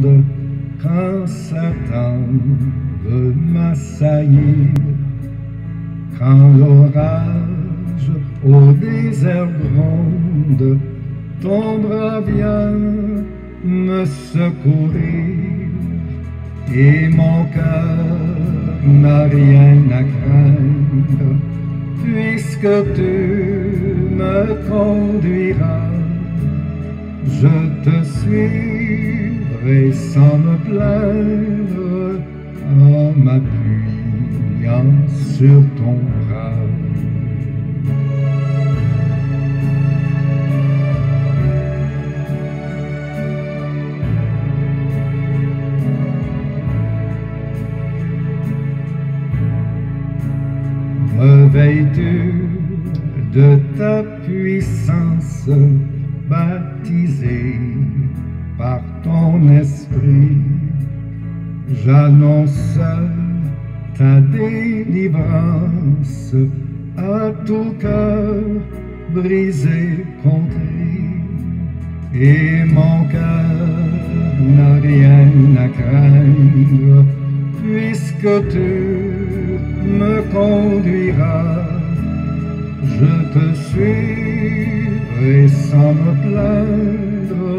monde quand Satan veut m'assaillir, quand l'orage au désert gronde, ton bras vient me secourir et mon cœur n'a rien à craindre puisque tu me conduiras. Je te suivrai sans me plaindre en m'appuyant sur ton bras. Revêtu de ta puissance, baptisé par ton esprit, j'annonce ta délivrance à tout cœur brisé, contrit, et mon cœur n'a rien à craindre puisque tu me conduiras. Je te suivrai sans me plaindre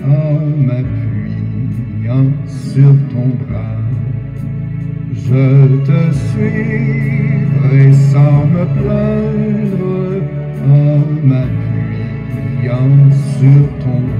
en m'appuyant sur ton bras. Je te suivrai sans me plaindre en m'appuyant sur ton bras.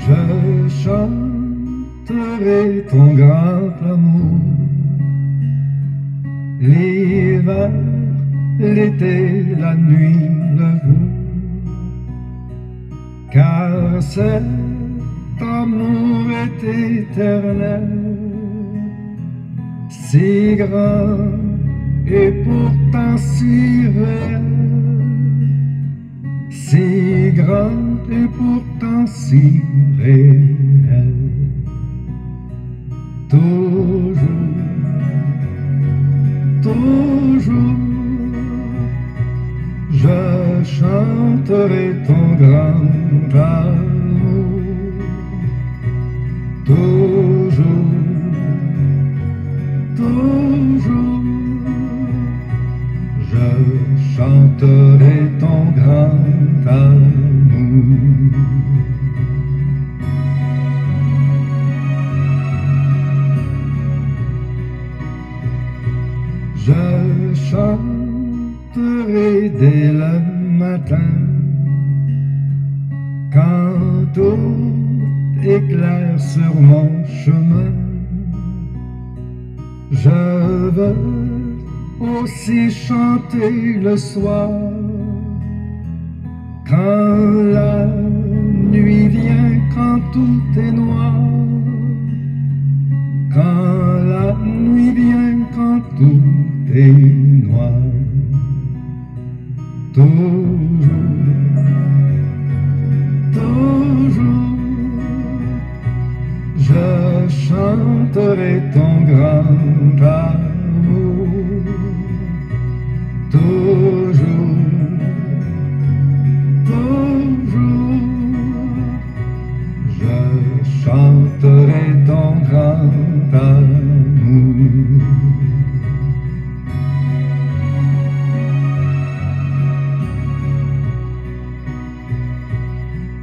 Je chanterai ton grand amour, l'hiver, l'été, la nuit, le jour, car cet amour est éternel, si grand et pourtant si réel, si grand et pourtant si réel. Toujours, toujours, je chanterai ton grand amour. Toujours, toujours, je chanterai ton grand amour. Je chanterai dès le matin, quand tout éclaire sur mon chemin. Je veux aussi chanter le soir, quand la nuit vient, quand tout est noir. Quand la nuit vient, quand tout est noir. Toujours, toujours, je chanterai ton grand amour. Toujours, toujours, je chanterai ton grand amour.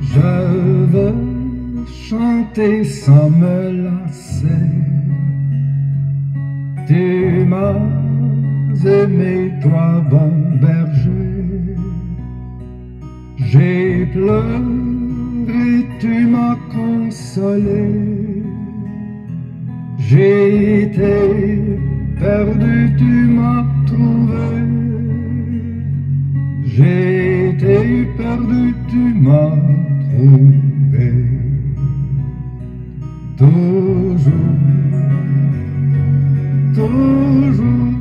Je veux chanter sans me lasser. Tu m'as aimé, toi, bon berger. J'ai pleuré, tu m'as consolé. J'ai été perdu, tu m'as trouvé. J'ai été perdu, tu m'as m'as trouvé. Toujours, toujours,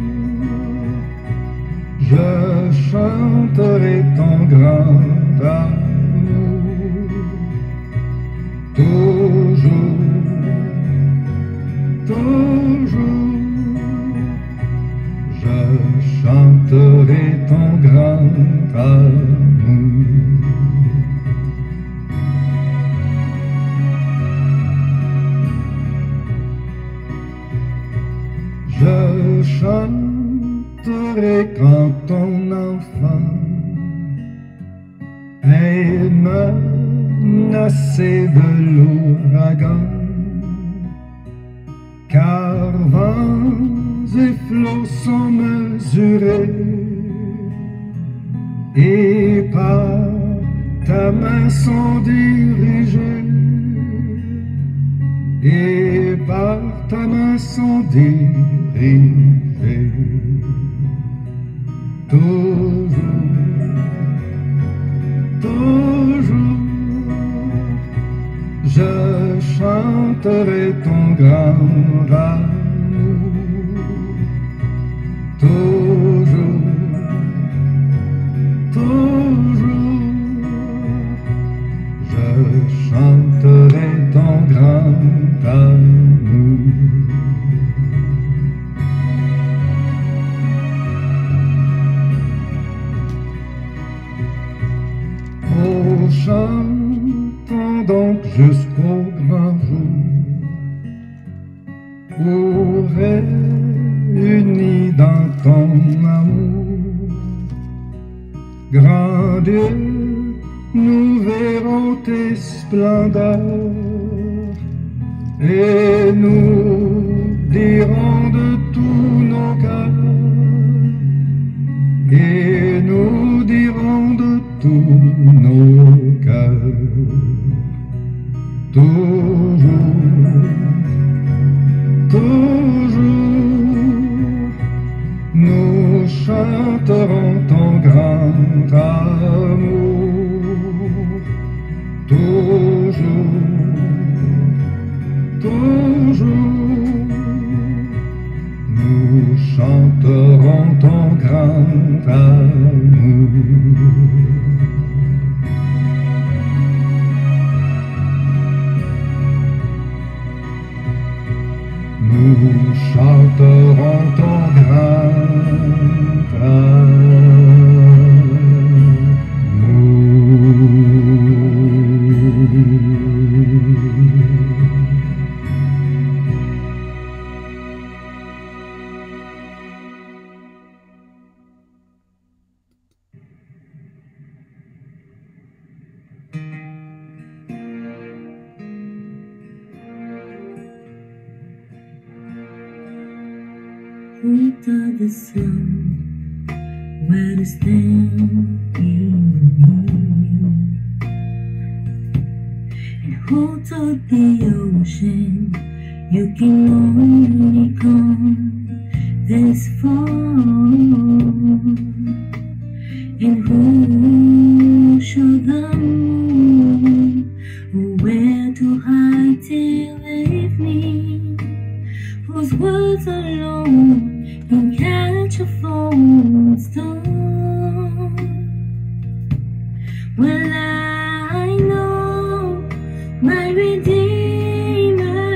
je chanterai ton grand amour. Toujours, toujours, je chanterai ton grand amour. Je chanterai quand ton enfant est menacé de l'ouragan, car vents et flots sont mesurés, et par ta main sont dirigés, et par ta main sont dirigés. Toujours, toujours, je chanterai ton grand amour. Toujours, toujours, je chanterai ton grand amour. Oh, chantons donc jusqu'au grand jour, où réunis dans ton amour, grand Dieu, nous verrons tes splendeurs, et nous dirons de tous nos cœurs, et nous dirons de tous nos cœurs. Toujours, toujours, nous chanterons ton grand amour. Toujours, toujours, nous chanterons ton grand amour. Nous chanterons ton grand Under the sun, where to stand in the morning, and hold out the ocean. You can only come this far, and who show the moon where to hide till evening? Whose words alone can catch a falling storm? Well, I know my Redeemer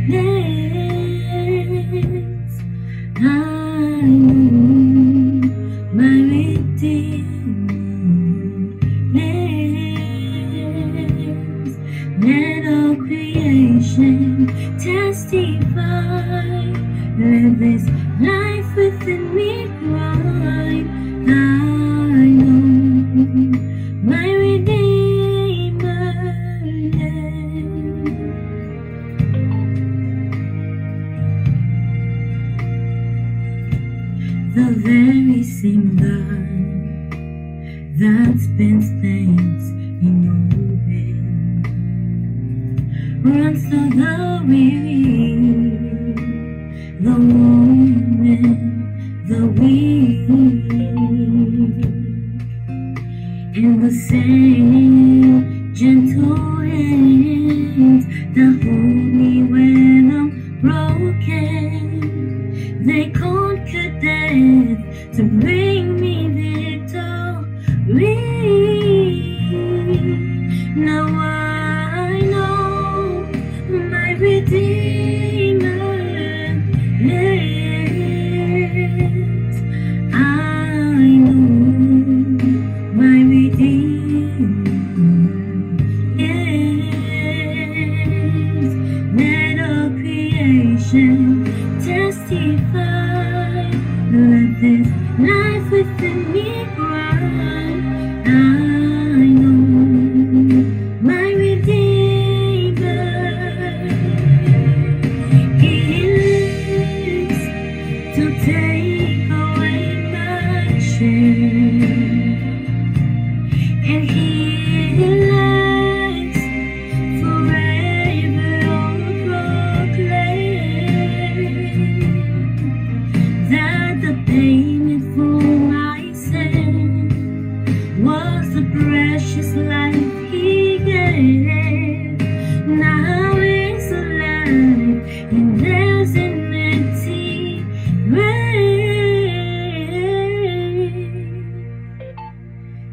lives. I know my Redeemer lives. Let all creation testify. Let this life within me cry. I know my Redeemer lives. The very same God that spends things in orbit runs through the weary, the warm hand, gentle hands that hold me when I'm broken. They conquer death to bring me victory. Now I know my Redeemer lives. I know my Redeemer lives. Let all creation testify. Let this life within me cry. I know my Redeemer. He lives to take away my shame, and He lives forever on proclaim that the payment for my sin was the precious life He gave. Now it's alive, and there's an empty grave.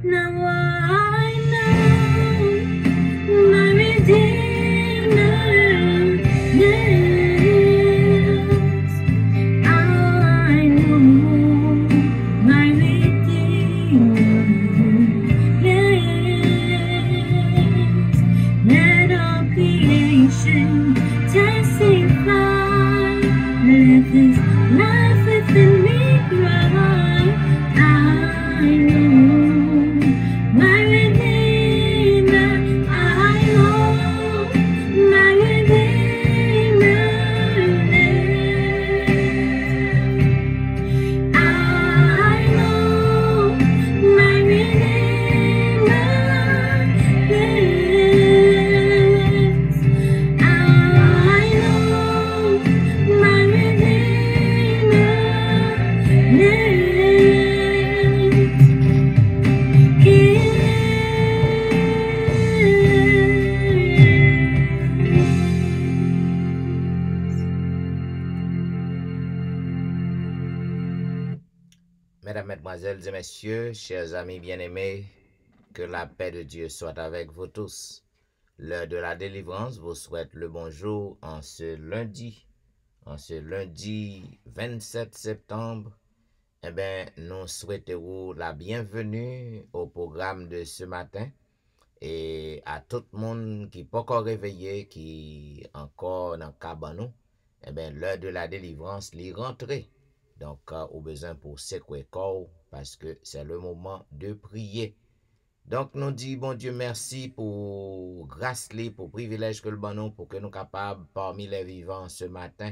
Now I know my Redeemer lives. I know my Redeemer lives. Let all creation testify. Let this life within me cry. I know my Redeemer. I know my Redeemer lives. I know my Redeemer lives. I know my Redeemer lives. He Mesdames, Mesdemoiselles et Messieurs, chers amis bien-aimés, que la paix de Dieu soit avec vous tous. L'heure de la délivrance vous souhaite le bonjour en ce lundi 27 septembre. Eh bien, nous souhaitons la bienvenue au programme de ce matin et à tout le monde qui n'est pas encore réveillé, qui est encore dans le cabanon. Eh bien, l'heure de la délivrance, l'y rentrer. Donc, au besoin pour secouer corps parce que c'est le moment de prier. Donc, nous disons, bon Dieu, merci pour grâce, pour privilège que le bon nous, pour que nous capables parmi les vivants ce matin.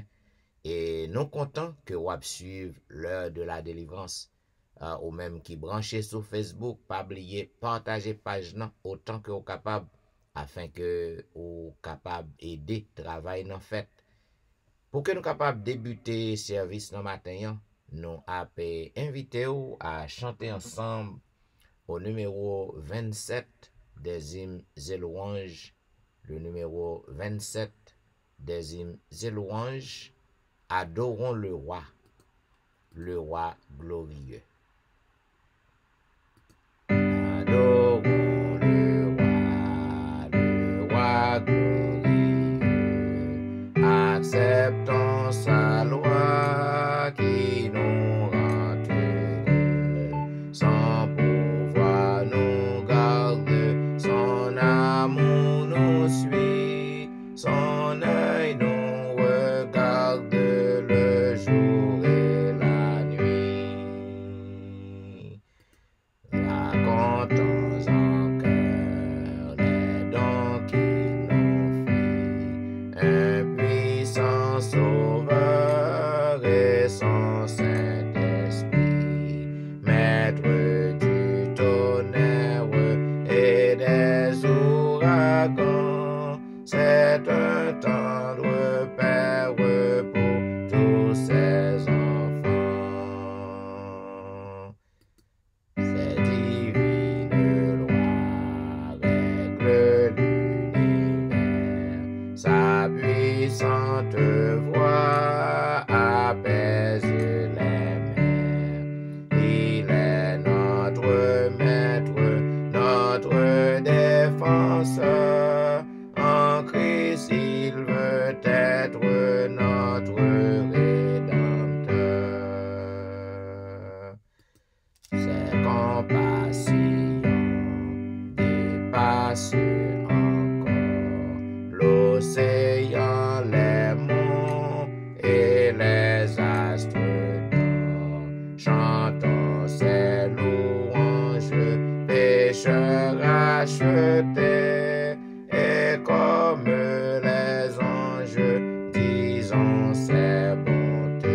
Et nous comptons que vous suivre l'heure de la délivrance. Ou même qui branchez sur Facebook, pas oublier, partager page là, autant que vous capable, afin que vous capable aider travail dans fait. Pour que nous capables débuter service le matin, nous avons invité à chanter ensemble au numéro 27 des hymnes et louanges. Le numéro 27 des hymnes et louanges. Adorons le roi glorieux. Adorons le roi glorieux. Acceptons sa loi qui nous rend heureux. Son pouvoir nous garde, son amour nous suit, son œil nous regarde le jour et la nuit. Racontons en cœur les dons qu'il nous fit, un puissant sauveur et son Saint-Esprit, maître du tonnerre et des ouragans. C'est un tendre père pour tous ses enfants. Ses divines lois espérance. En Christ, il veut être notre Rédempteur. Ses compassions dépassent encore l'océan, les monts et les astres d'or. Chantons ses louanges, pécheurs rachetés, et comme les anges, disons ses bontés.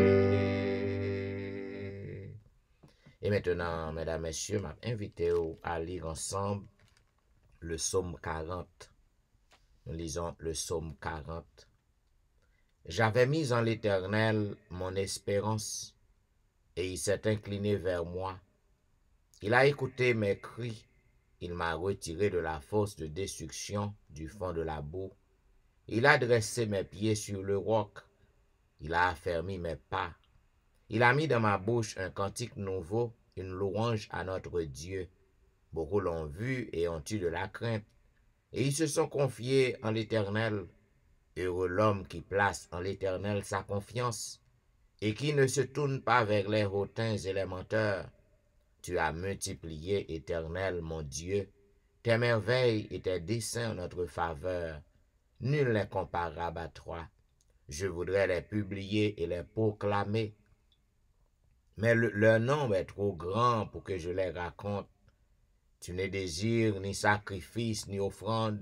Et maintenant, mesdames, messieurs, m'a invité à lire ensemble le psaume 40. Nous lisons le psaume 40. J'avais mis en l'Éternel mon espérance, et il s'est incliné vers moi. Il a écouté mes cris, il m'a retiré de la fosse de destruction, du fond de la boue. Il a dressé mes pieds sur le roc, il a affermi mes pas. Il a mis dans ma bouche un cantique nouveau, une louange à notre Dieu. Beaucoup l'ont vu et ont eu de la crainte, et ils se sont confiés en l'Éternel. Heureux l'homme qui place en l'Éternel sa confiance, et qui ne se tourne pas vers les hautains et les menteurs. Tu as multiplié, Éternel, mon Dieu, tes merveilles et tes desseins en notre faveur. Nul n'est comparable à toi. Je voudrais les publier et les proclamer, mais leur nombre est trop grand pour que je les raconte. Tu ne désires ni sacrifice ni offrande.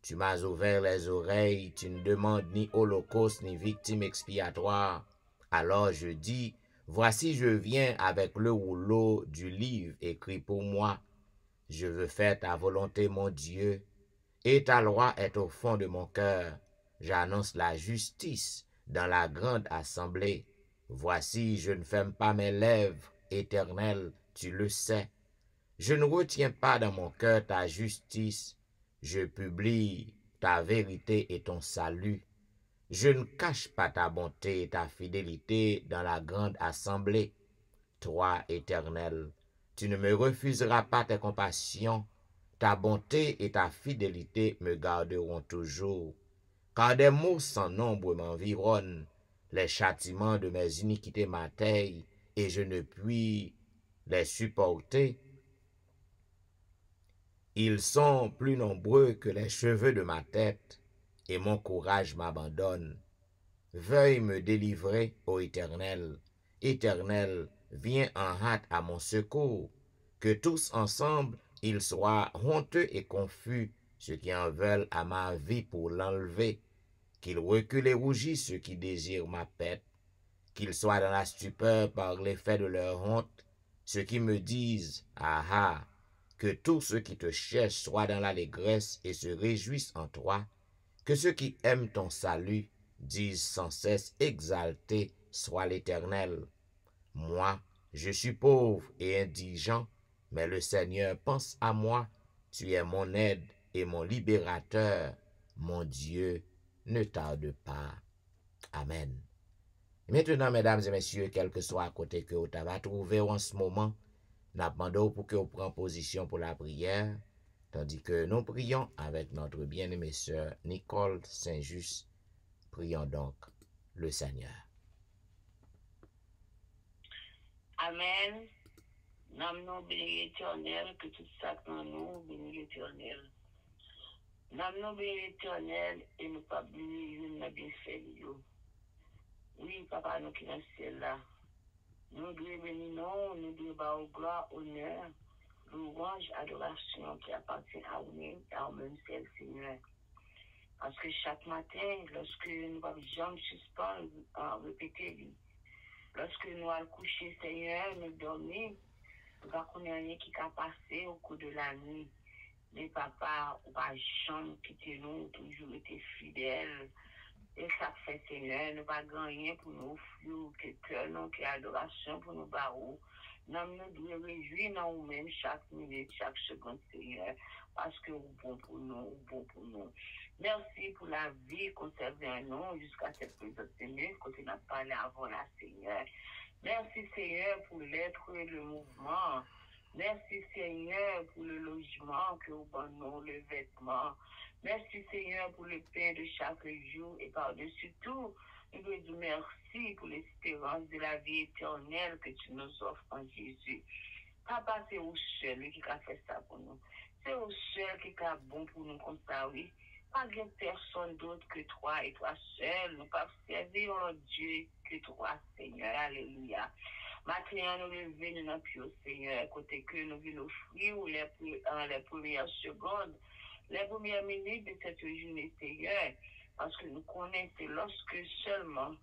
Tu m'as ouvert les oreilles, tu ne demandes ni holocauste ni victime expiatoire. Alors je dis, voici je viens avec le rouleau du livre écrit pour moi. Je veux faire ta volonté, mon Dieu, et ta loi est au fond de mon cœur. J'annonce la justice dans la grande assemblée. Voici, je ne ferme pas mes lèvres, Éternel, tu le sais. Je ne retiens pas dans mon cœur ta justice. Je publie ta vérité et ton salut. Je ne cache pas ta bonté et ta fidélité dans la grande assemblée. Toi, Éternel, tu ne me refuseras pas tes compassions. Ta bonté et ta fidélité me garderont toujours. Car des maux sans nombre m'environnent. Les châtiments de mes iniquités m'atteignent, et je ne puis les supporter. Ils sont plus nombreux que les cheveux de ma tête, et mon courage m'abandonne. Veuille me délivrer, ô Éternel. Éternel, viens en hâte à mon secours. Que tous ensemble, ils soient honteux et confus, ceux qui en veulent à ma vie pour l'enlever. Qu'ils reculent et rougissent ceux qui désirent ma pète. Qu'ils soient dans la stupeur par l'effet de leur honte, ceux qui me disent, ah ah, que tous ceux qui te cherchent soient dans l'allégresse et se réjouissent en toi. Que ceux qui aiment ton salut disent sans cesse, exalté soit l'Éternel. Moi, je suis pauvre et indigent, mais le Seigneur pense à moi. Tu es mon aide et mon libérateur. Mon Dieu, ne tarde pas. Amen. Maintenant, mesdames et messieurs, quel que soit à côté que vous avez trouvé en ce moment, nous demandons pour que vous preniez position pour la prière, tandis que nous prions avec notre bien-aimée sœur Nicole Saint-Just. Prions donc le Seigneur. Amen. Nam nou béni l'Éternel, que tout ça dans nous, béni l'Éternel. Nam nou béni l'Éternel, et nous pas béni, nous n'a bien fait. Oui, papa, nous qui dans le ciel là. Nous devons bénir, nous devons avoir gloire, honneur, louange, adoration qui appartient à nous, à nous-mêmes, Seigneur. Parce que chaque matin, lorsque nous avons jamais suspendre, répéter, lorsque nous allons coucher, Seigneur, nous dormons, nous ne connaissons rien qui a passé au cours de la nuit. Mais papa, on va jamais quitter nous, toujours été fidèle. Et ça fait, Seigneur, nous ne pas gagner pour nous offrir, que cœur, non, que adoration pour nous barreaux. Nous devons réjouir dans nous-mêmes chaque minute, chaque seconde, Seigneur, parce que vous bon pour nous, bon pour nous. Merci pour la vie conservée en nous jusqu'à cette présente minute, quand on a parlé avant la Seigneur. Merci, Seigneur, pour l'être et le mouvement. Merci Seigneur pour le logement que vous donnez, le vêtement. Merci Seigneur pour le pain de chaque jour et par-dessus tout, nous te disons merci pour l'espérance de la vie éternelle que tu nous offres en Jésus. Papa, c'est au seul qui a fait ça pour nous. C'est au seul qui a bon pour nous comme ça, oui. Pas de personne d'autre que toi et toi seul. Nous pas servir un Dieu que toi, Seigneur. Alléluia. Maintenant, nous levons nous plus au Seigneur, côté que nous voulons offrir les premières secondes, les premières minutes de cette journée, Seigneur, parce que nous connaissons lorsque seulement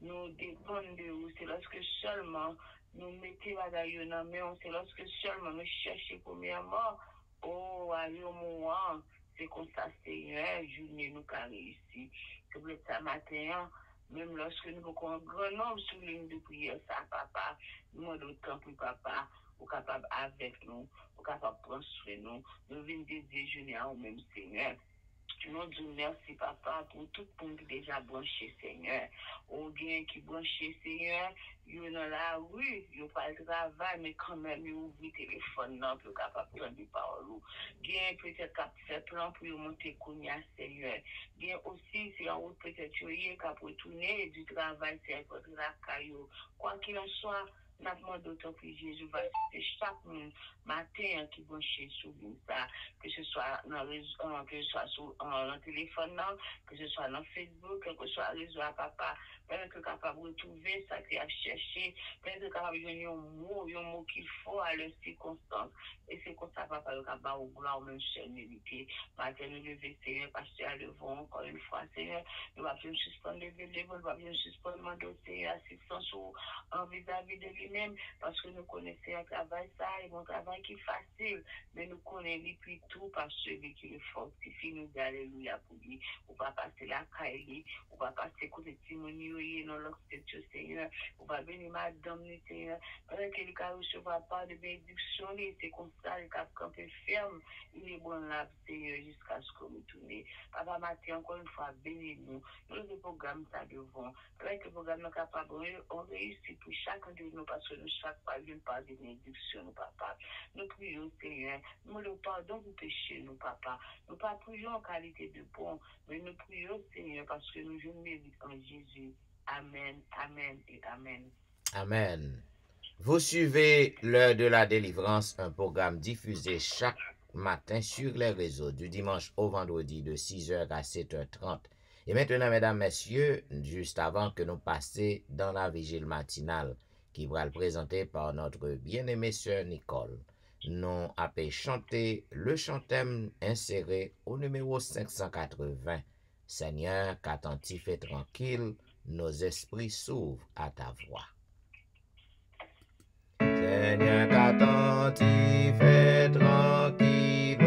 nous dépendons de vous, c'est lorsque seulement nous mettons la gaille dans main, c'est lorsque seulement nous cherchons premièrement, oh, à un moment, c'est comme ça, Seigneur, journée nous a réussi. C'est pour ça matin, même lorsque nous avons un grand nombre sur ligne de prière, ça, papa, nous demandons autant pour papa, ou capable avec nous, ou capable de prendre soin de nous, nous venons de déjeuner à nous-mêmes, Seigneur. Nous disons merci, papa, pour tout le monde qui est déjà branché, Seigneur. Ou bien qui branché, Seigneur, ils sont dans la rue, ils n'ont pas le travail, mais quand même, ils ouvrent le téléphone, non, pour capable prendre des paroles. Bien, peut-être qu'à faire plan pour monter Kounia, Seigneur. Bien aussi, c'est en route, peut-être, qu'il qu'à retourner du travail, c'est contre la caillou. Quoi qu'il en soit, nous demandons d'autant que Jésus va citer chaque matin qui branché sur ça, que ce soit dans que ce soit sur le téléphone, que ce soit dans Facebook, que ce soit réseau à papa, peut-être que capable de retrouver ça qu'il a cherché, peut-être que capable de donner un mot qu'il faut à leurs circonstances. Et c'est comme ça, papa, le capable de gloire, même seul mérité. Matin, nous lever, Seigneur, pasteur, levons encore une fois, Seigneur, nous va bien suspendre le lever, nous va bien suspendre le Seigneur, assistance en vis-à-vis de lui-même, parce que nous connaissons un travail, ça, et mon travail qui est facile, mais nous connaissons depuis tout par celui qui le fortifie, nous alléluia pour lui. On va passer la caille, on va passer côté Timonie, dans l'obstétrique, Seigneur, on va venir madame, Seigneur, pendant qu'il ne recevra pas de bénédiction, c'est comme ça, il a campé ferme, il est bon là, Seigneur, jusqu'à ce que nous tournions. Papa, matin, encore une fois, bénis-nous, nous le programme ça devant, pendant que le programme est capable, on réussit pour chacun de nous, parce que nous, chaque fois, une part de bénédiction, papa. Nous prions, Seigneur, nous le pardon pour pécher, nous, papa. Nous ne prions en qualité de bon, mais nous prions, Seigneur, parce que nous jouons mérite en Jésus. Amen, amen et amen. Amen. Vous suivez l'heure de la délivrance, un programme diffusé chaque matin sur les réseaux du dimanche au vendredi de 6h à 7h30. Et maintenant, mesdames, messieurs, juste avant que nous passions dans la vigile matinale qui va le présenter par notre bien-aimée sœur Nicole, nous avons chanté le chantème inséré au numéro 580. Seigneur, qu'attentif et tranquille, nos esprits s'ouvrent à ta voix. Seigneur, qu'attentif et tranquille,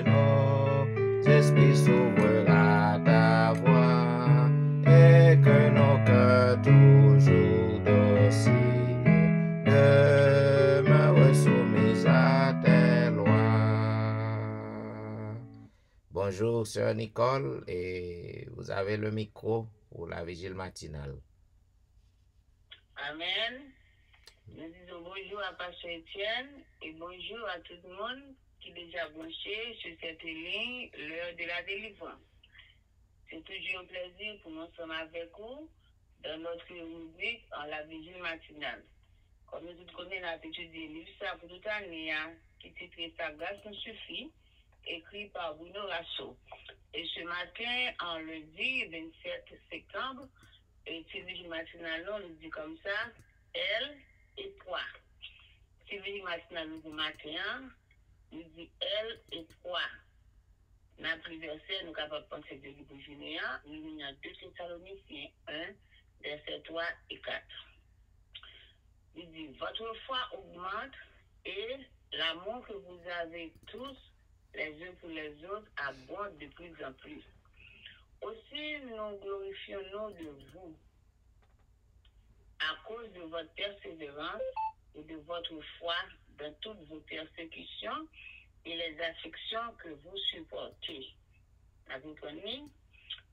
nos esprits s'ouvrent à ta voix, et que nos cœurs toujours dociles demeurent soumis à tes lois. Bonjour, sœur Nicole, et vous avez le micro pour la vigile matinale. Amen. Nous disons bonjour à Pasteur Étienne et bonjour à tout le monde qui est déjà branché sur cette ligne, l'heure de la délivrance. C'est toujours un plaisir pour nous sommes avec vous dans notre rubrique en la vigile matinale. Comme nous tous connaissons, on a étudié le livre ça pour toute l'année, qui titre Sa grâce nous suffit, écrit par Bruno Rasso. Et ce matin, en lundi 27 septembre, et c'est vigile matinale, on le dit comme ça, elle et toi. Si vigile matinale nous dit matin, nous dit elle et toi. Dans le verset, nous sommes capables de penser de livre Généa, nous avons 2 Thessaloniciens 1, versets 3 et 4. Il dit, votre foi augmente et l'amour que vous avez tous les uns pour les autres abonde de plus en plus. Aussi, nous glorifions de vous à cause de votre persévérance et de votre foi dans toutes vos persécutions et les afflictions que vous supportez. Vous comprenez?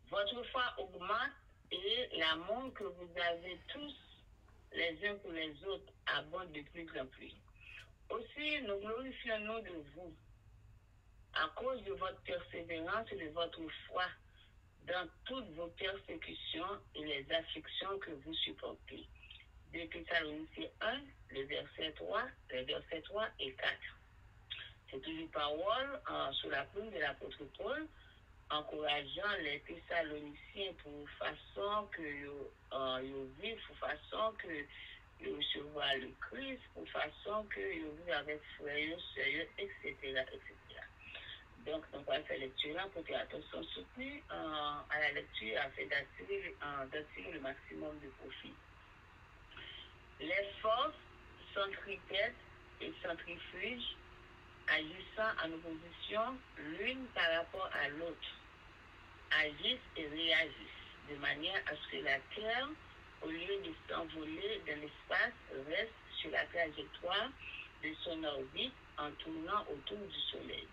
Votre foi augmente et l'amour que vous avez tous les uns pour les autres abonde de plus en plus. Aussi, nous glorifions nous de vous, à cause de votre persévérance et de votre foi dans toutes vos persécutions et les afflictions que vous supportez. De Thessaloniciens 1, le verset 3 et 4. C'est une parole sous la plume de l'apôtre Paul, encourageant les Thessaloniciens pour façon que ils vivent, pour façon que ils recevoir le Christ, pour façon que ils vivent avec frères, sérieux, etc., etc. Donc, nous allons faire lecture là pour que attention soutenue à la lecture afin d'attirer le maximum de profit. Les forces centripètes et centrifuges agissant en opposition l'une par rapport à l'autre, agissent et réagissent de manière à ce que la Terre, au lieu de s'envoler dans l'espace, reste sur la trajectoire de son orbite en tournant autour du Soleil.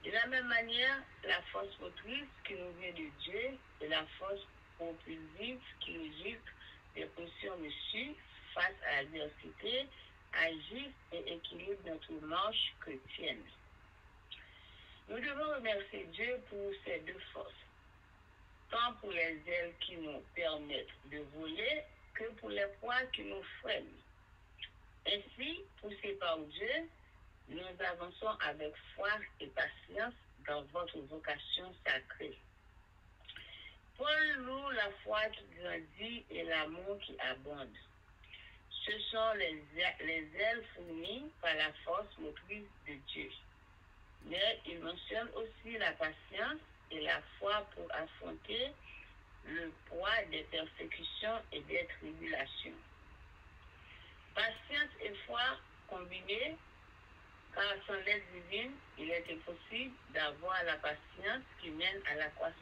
De la même manière, la force motrice qui nous vient de Dieu et la force propulsive qui résulte des pressions reçues face à l'adversité agissent et équilibrent notre marche chrétienne. Nous devons remercier Dieu pour ces deux forces, tant pour les ailes qui nous permettent de voler que pour les poids qui nous freinent. Ainsi, poussés par Dieu, nous avançons avec foi et patience dans votre vocation sacrée. Paul loue la foi qui grandit et l'amour qui abonde. Ce sont les ailes fournies par la force motrice de Dieu. Mais il mentionne aussi la patience et la foi pour affronter le poids des persécutions et des tribulations. Patience et foi combinées, car sans l'aide divine, il est impossible d'avoir la patience qui mène à la croissance.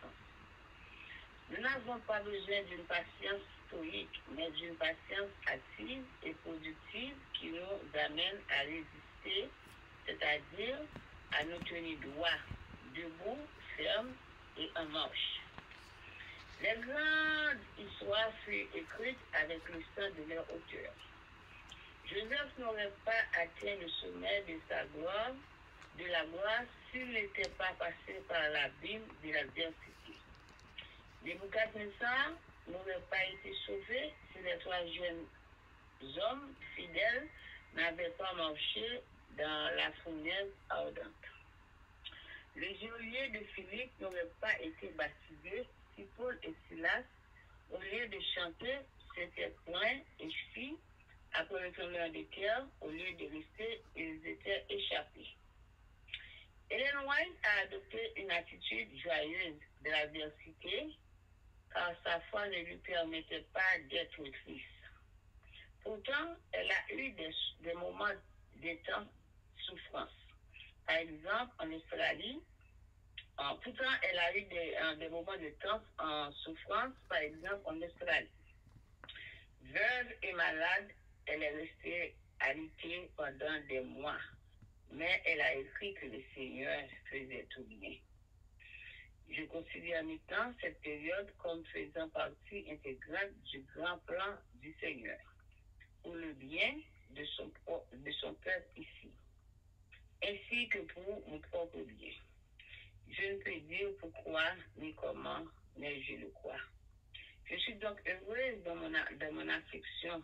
Nous n'avons pas besoin d'une patience stoïque, mais d'une patience active et productive qui nous amène à résister, c'est-à-dire à nous tenir droit, debout, ferme et en marche. Les grandes histoires furent écrites avec le sang de leur auteur. Joseph n'aurait pas atteint le sommet de la gloire s'il n'était pas passé par l'abîme de l'adversité. Nebuchadnezzar n'aurait pas été sauvé si les trois jeunes hommes fidèles n'avaient pas marché dans la fournaise ardente. Le geôlier de Philippe n'aurait pas été baptisé si Paul et Silas, au lieu de chanter, s'étaient plaints et fuient après le tremblement de terre, au lieu de rester, ils étaient échappés. Ellen White a adopté une attitude joyeuse de l'adversité, car sa foi ne lui permettait pas d'être triste. Pourtant, elle a eu des moments d'intense souffrance. Par exemple, en Australie, pourtant, elle a eu des moments d'intense souffrance, par exemple, en Australie. Veuve et malade, elle est restée alitée pendant des mois, mais elle a écrit que le Seigneur faisait tout bien. Je considère maintenant cette période comme faisant partie intégrante du grand plan du Seigneur, pour le bien de son peuple ici, ainsi que pour mon propre bien. Je ne peux dire pourquoi ni comment, mais je le crois. Je suis donc heureuse dans mon affliction.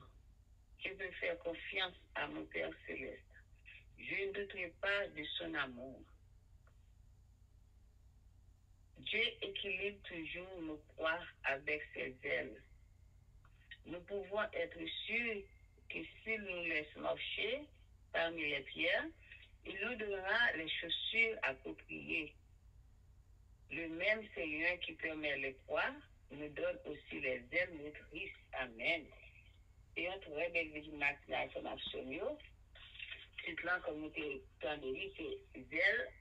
Je peux faire confiance à mon Père céleste. Je ne douterai pas de son amour. Dieu équilibre toujours nos poids avec ses ailes. Nous pouvons être sûrs que s'il nous laisse marcher parmi les pierres, il nous donnera les chaussures appropriées. Le même Seigneur qui permet les poids nous donne aussi les ailes motrices. Amen. Et on pourrait bien l'information, c'est là comme nous avons dit, c'est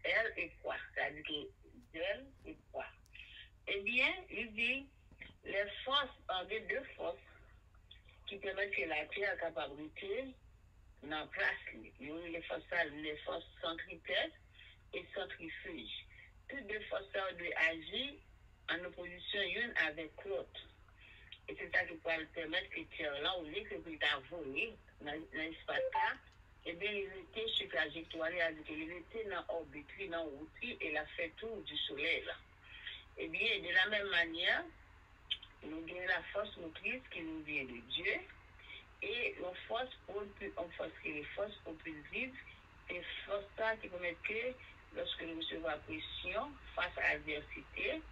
ailes et poids. C'est-à-dire que ailes et poids. Eh bien, il dit, les forces, des deux forces qui permettent que la terre est capable de rester en place. Il y a les forces centripètes et centrifuges. Toutes deux forces doivent agir en opposition l'une avec l'autre. Et c'est ça qui peut permettre que la terre là, au lieu que vous voler dans l'espace là, eh bien, il était sur trajectoire, il a dit qu'il était dans orbite, dans route, et il a fait tour du soleil. Là. Eh bien, de la même manière, nous avons la force motrice qui nous vient de Dieu, et une force qui est force propulsive, c'est force qui permet que, lorsque nous recevons la pression face à l'adversité,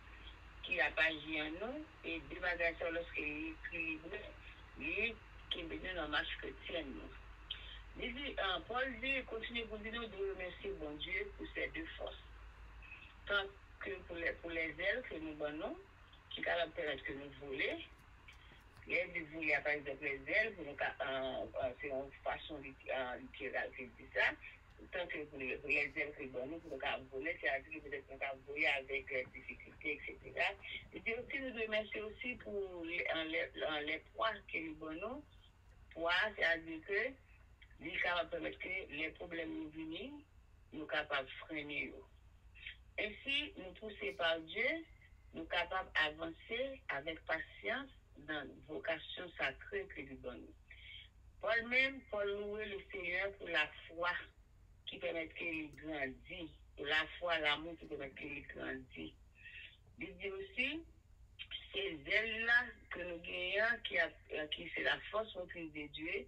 qui a pas agi en nous, et des bagages lorsqu'il est équilibré, il qui est dans la marche chrétienne. Paul dit, continue pour dire de remercier bon Dieu pour ces deux forces. Tant que pour les ailes que nous donnons, qui capable permettre que nous voler, l'aide de voler, par exemple, les ailes, c'est une façon littérale qui dit ça. Tant que pour les ailes que nous donnons, pour nous voler, c'est-à-dire que peut-être qu'on va voler avec les difficultés, etc. Et puis aussi, nous devons remercier aussi pour les poids que nous donnons. Poids, c'est-à-dire que il est capable de permettre que les problèmes nous viennent, nous sommes capables de freiner. Ainsi, nous poussés par Dieu, nous sommes capables d'avancer avec patience dans la vocation sacrée que nous donnons. Paul louait le Seigneur pour la foi qui permet qu'il grandisse, pour la foi, l'amour qui permet qu'il grandisse. Il dit aussi, ces ailes-là que nous gagnons, qui c'est la force motrice de Dieu,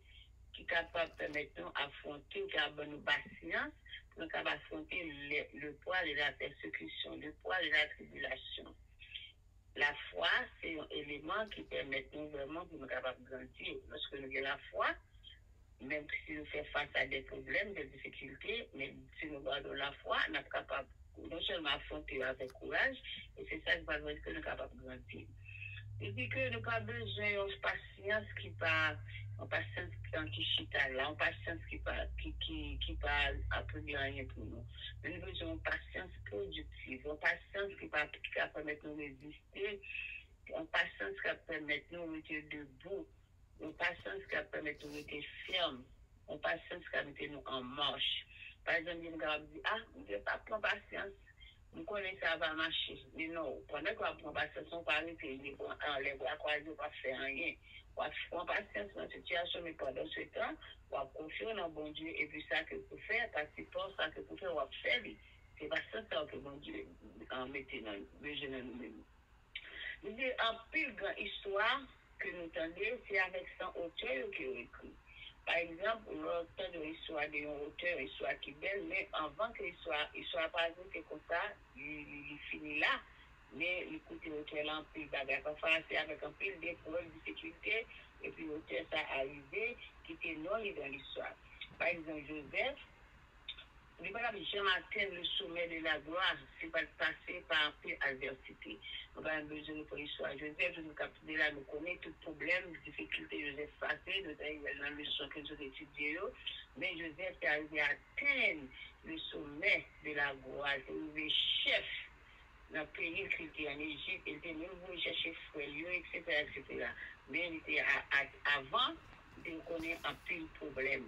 qui est capable de permettre nous affronter, qui a nous patience, pour nous affronter le poids de la persécution, le poids de la tribulation. La foi, c'est un élément qui permet nous vraiment de nous capables de grandir. Lorsque nous avons la foi, même si nous faisons face à des problèmes, des difficultés, mais si nous gardons la foi, nous sommes capables non seulement affronter avec courage, et c'est ça qui va dire que nous sommes capables de grandir. Il dit que nous n'avons pas besoin d'une patience qui parle, une patience qui chita là, une patience qui parle après rien pour nous. Mais nous avons besoin d'une patience productive, une patience qui va permettre de nous résister, une patience qui va permettre de nous rester debout, une patience qui va permettre de nous rester ferme, une patience qui va mettre nous en marche. Par exemple, nous avons dit, nous n'avons pas prendre patience. Nous connaissons ça va marcher. Mais non, pendant qu'on prend patience, on parle que les bras croisés, on ne va pas faire rien. On prend patience dans la situation, mais pendant ce temps, on va confier dans bon Dieu. Et puis ça que vous faites, participer ça que vous faites, on va faire. C'est pas ça que bon Dieu mette dans nous-mêmes. Il dit, en pile grande histoire que nous entendons, c'est avec son auteur qui est écrit. Par exemple, l'auteur de l'histoire d'un auteur, une histoire qui est belle, mais avant que l'histoire pas arrivée comme ça, il finit là. Mais écoutez, l'auteur là, en pile bagarre. Parfois, c'est avec un pile d'épreuves, de difficultés, et puis l'auteur ça arrivé, qui était non dans l'histoire. Par exemple, Joseph, il ne peut pas jamais atteindre le sommet de la gloire, c'est pas passer par un peu d'adversité. Nous avons besoin pour l'histoire. Joseph, nous capter là, nous connaissons tout problème, difficulté Joseph passé, nous avons dans le leçon que nous avons étudié, mais Joseph est arrivé à atteindre le sommet de la gloire, c'est le chef dans le pays qui était en Égypte, il était même venu chercher frère, etc., etc. Mais il était avant de connaître un peu de problème.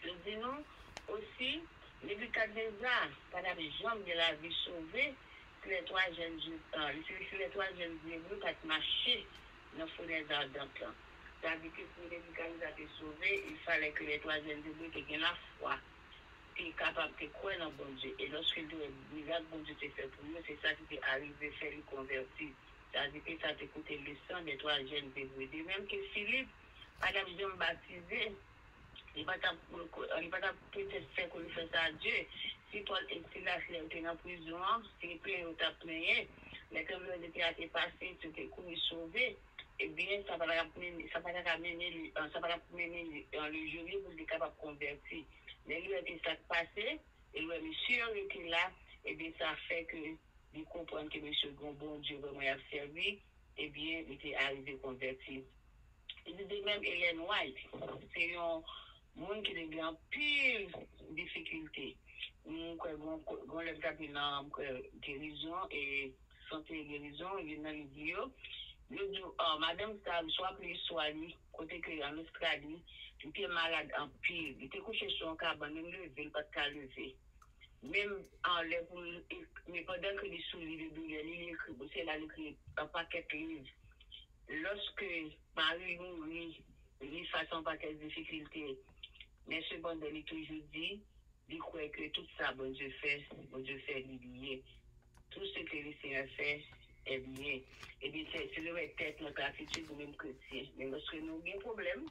Je dis non, aussi, Nebuchadnezzar, pendant les jambes de la vie sauvée, les trois jeunes hébreux qui marchaient dans le forêt ardente. C'est-à-dire que pour Nebuchadnezzar te sauver, il fallait que les trois jeunes hébreux aient la foi, aient capable de croire dans bon Dieu. Et lorsqu'ils disaient, bon Dieu te fait pour nous, c'est ça qui est arrivé, faire les convertir. C'est-à-dire que ça t'a coûté le sang des trois jeunes hébreux. De même que Philippe, pendant les jeunes baptisés, il va peut-être faire qu'on fait ça à Dieu. Si Paul et Silas étaient en prison, si plein ou t'a plaigné, les témoins de théâtre passé, tu t'es couru sauvé, eh bien, ça va mener le jury pour être capable de convertir. Mais lui, était ça passé, et le monsieur était là, et bien, ça fait que il comprend que monsieur bon Dieu vraiment a servi, et bien, il était arrivé converti. Il dit même Hélène White, c'est un monde qui a en pile difficulté. On a le guérison et santé et guérison, il y a une vidéo. Il dit, madame, ça soit plus soignée, côté que en Australie, il était malade en pile. Il était couché sur un cabane, il ne levait pas de lever. Même en mais pendant que les souliers de douleur, il écrit, c'est là, il écrit un paquet de livres. Lorsque Marie mourit, il face à un paquet de difficultés, Mais cependant, il toujours dit, il croit que tout ça, bon Dieu fait lié. Tout ce que le Seigneur fait est lié. Et bien, c'est le tête notre attitude de même chrétien. Mais lorsque nous avons un problème,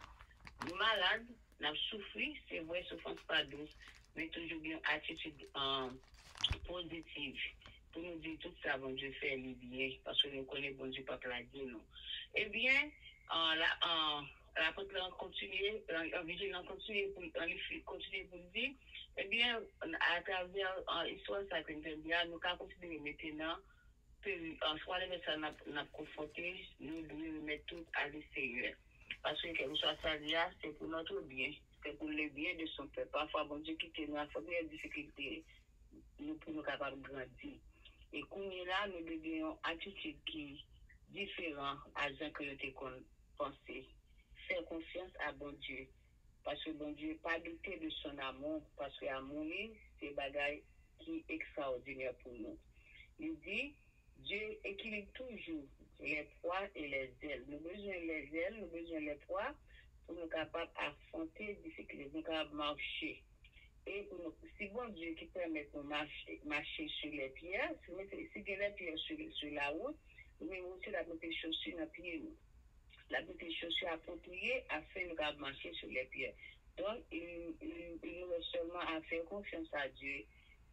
nous malades, nous avons souffert, c'est vrai, souffrance pas douce, mais toujours bien attitude positive. Pour nous dire tout ça, bon Dieu fait bien, parce que nous connaissons bon Dieu pas plaguer nous. Eh bien, l'apôtre continue, en vigilant continue pour dire, eh bien, à travers l'histoire de ça, nous avons considéré maintenant, soit les messages nous confrontés, nous devons mettre tout à l'extérieur. Parce que quelque chose ça c'est pour notre bien, c'est pour le bien de son peuple. Parfois, bon Dieu, qui nous a fait des difficultés, nous pour nous capables de grandir. Et comme là, nous devons une attitude qui est différente à ce que nous avons pensé. Faire confiance à bon Dieu. Parce que bon Dieu pas douter de son amour. Parce que l'amour, c'est un bagage qui est extraordinaire pour nous. Il dit, Dieu équilibre toujours les poids et les ailes. Nous avons besoin des ailes, nous avons besoin des poids pour nous capables d'affronter les difficultés, nous capables de marcher. Et pour nous, si bon Dieu qui permet de marcher sur les pierres, si il y a les pierres sur la route, nous avons aussi la mettre chaussures dans les pieds. La mettre chaussures appropriées afin de marcher sur les pierres. Donc, il nous reste seulement à faire confiance à Dieu.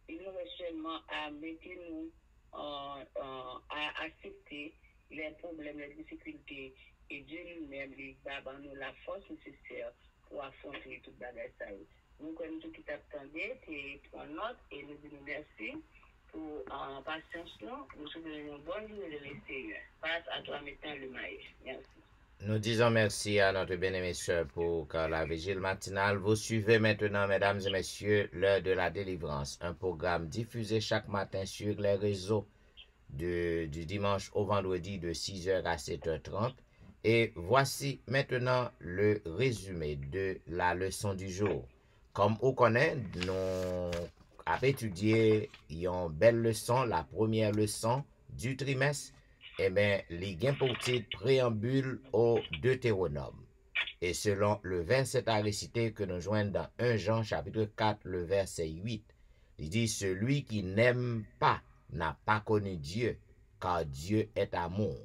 Il nous reste seulement à mettre nous à accepter les problèmes, les difficultés. Et Dieu lui-même, il va nous la force nécessaire pour affronter toute bagage. Nous connaissons tout qui t'attendait, et prends note et nous disons merci pour patience. Nous souhaitons une bonne journée de l'extérieur. Passe à toi maintenant le maïs. Merci. Nous disons merci à notre bien-aimée sœur pour la vigile matinale. Vous suivez maintenant, mesdames et messieurs, l'heure de la délivrance, un programme diffusé chaque matin sur les réseaux du dimanche au vendredi de 6h à 7h30. Et voici maintenant le résumé de la leçon du jour. Comme on connaît, nous avons étudié une belle leçon, la première leçon du trimestre. Eh bien, les gains pour titre préambule au Deutéronome. Et selon le verset à réciter que nous joignons dans 1 Jean chapitre 4, le verset 8, il dit, celui qui n'aime pas n'a pas connu Dieu, car Dieu est amour.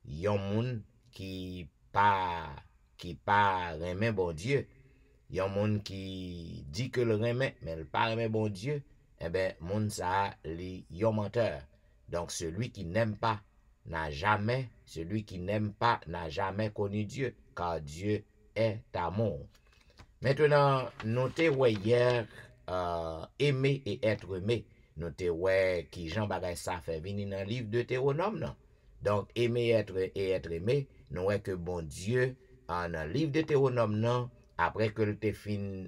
Yon moun qui pas remet bon Dieu, yon moun qui dit que le remet, mais le pas remet bon Dieu, eh bien, moun ça li yon menteur. Donc, celui qui n'aime pas n'a jamais connu Dieu, car Dieu est amour. Maintenant, notez hier aimer et être aimé. Notez qui Jean bagay ça fait venir dans le livre de Deutéronome, non? Donc, aimer et être aimé, nous voyons que bon Dieu, dans le livre de Deutéronome, non, après que le fin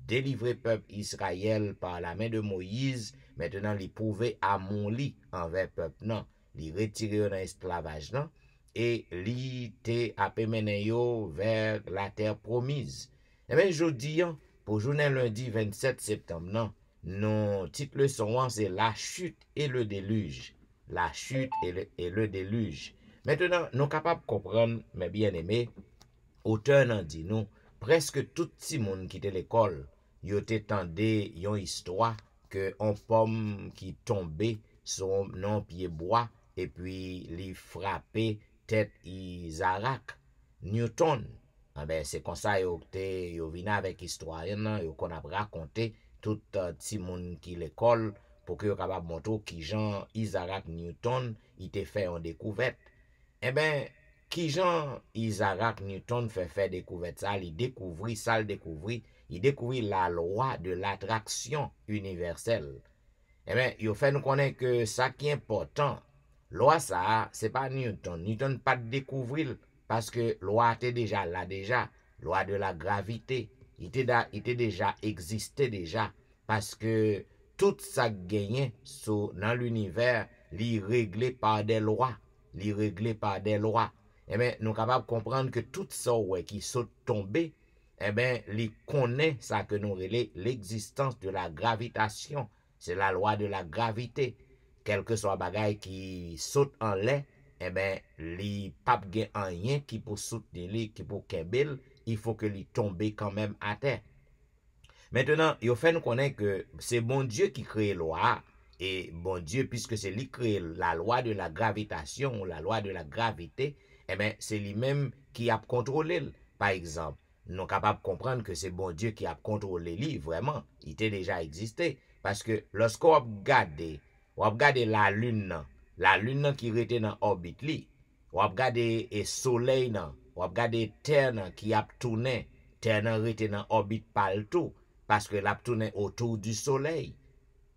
délivrer peuple Israël par la main de Moïse, maintenant il pouvait amour li envers peuple non, il retirer dans esclavage non, et li te apemene yo vers la terre promise. Et bien jeudi pour journée lundi 27 septembre non, nos titre leçon c'est la chute et le déluge. La chute et le déluge. Maintenant, nous sommes capables de comprendre, mes bien-aimés, auteur nan dit nous, presque tout si moun qui était l'école, yo te tende yon histoire que on pomme qui tombait sur non pied bois et puis li frappé tête Isaac Newton. Ah ben c'est comme ça yo vina avec historien yo qu'on a raconté tout si moun qui l'école pour que yo capable montrer qui Jean Isaac Newton il te fait en découverte. Eh ben qui Jean Isaac Newton fait découverte ça, il découvrit la loi de l'attraction universelle. Eh bien, il fait nous connaître que ça qui est important, loi ça, c'est pas Newton pas découvrir parce que loi était déjà là loi de la gravité, il était déjà existait déjà parce que tout ça gagné dans l'univers, li réglé par des lois. Eh bien, nous sommes capables de comprendre que tout ça qui saute tombé, eh bien, li connaît ça que nous relais l'existence de la gravitation. C'est la loi de la gravité. Quel que soit bagay qui saute en l'air, eh bien, li pape gen rien qui pour soutenir li, qui pour kembel, il faut que li tombe quand même à terre. Maintenant, il fait nous connaître que c'est bon Dieu qui crée loi. Et bon Dieu, puisque c'est lui qui crée la loi de la gravitation, la loi de la gravité, eh bien, c'est lui-même qui a contrôlé. Par exemple, nous sommes capables de comprendre que c'est bon Dieu qui a contrôlé lui, vraiment. Il était déjà existé. Parce que lorsqu'on regarde la lune qui était dans l'orbite, on regarde le soleil, on regarde la terre qui a tourné, terre était dans l'orbite partout, parce que la tourné autour du soleil,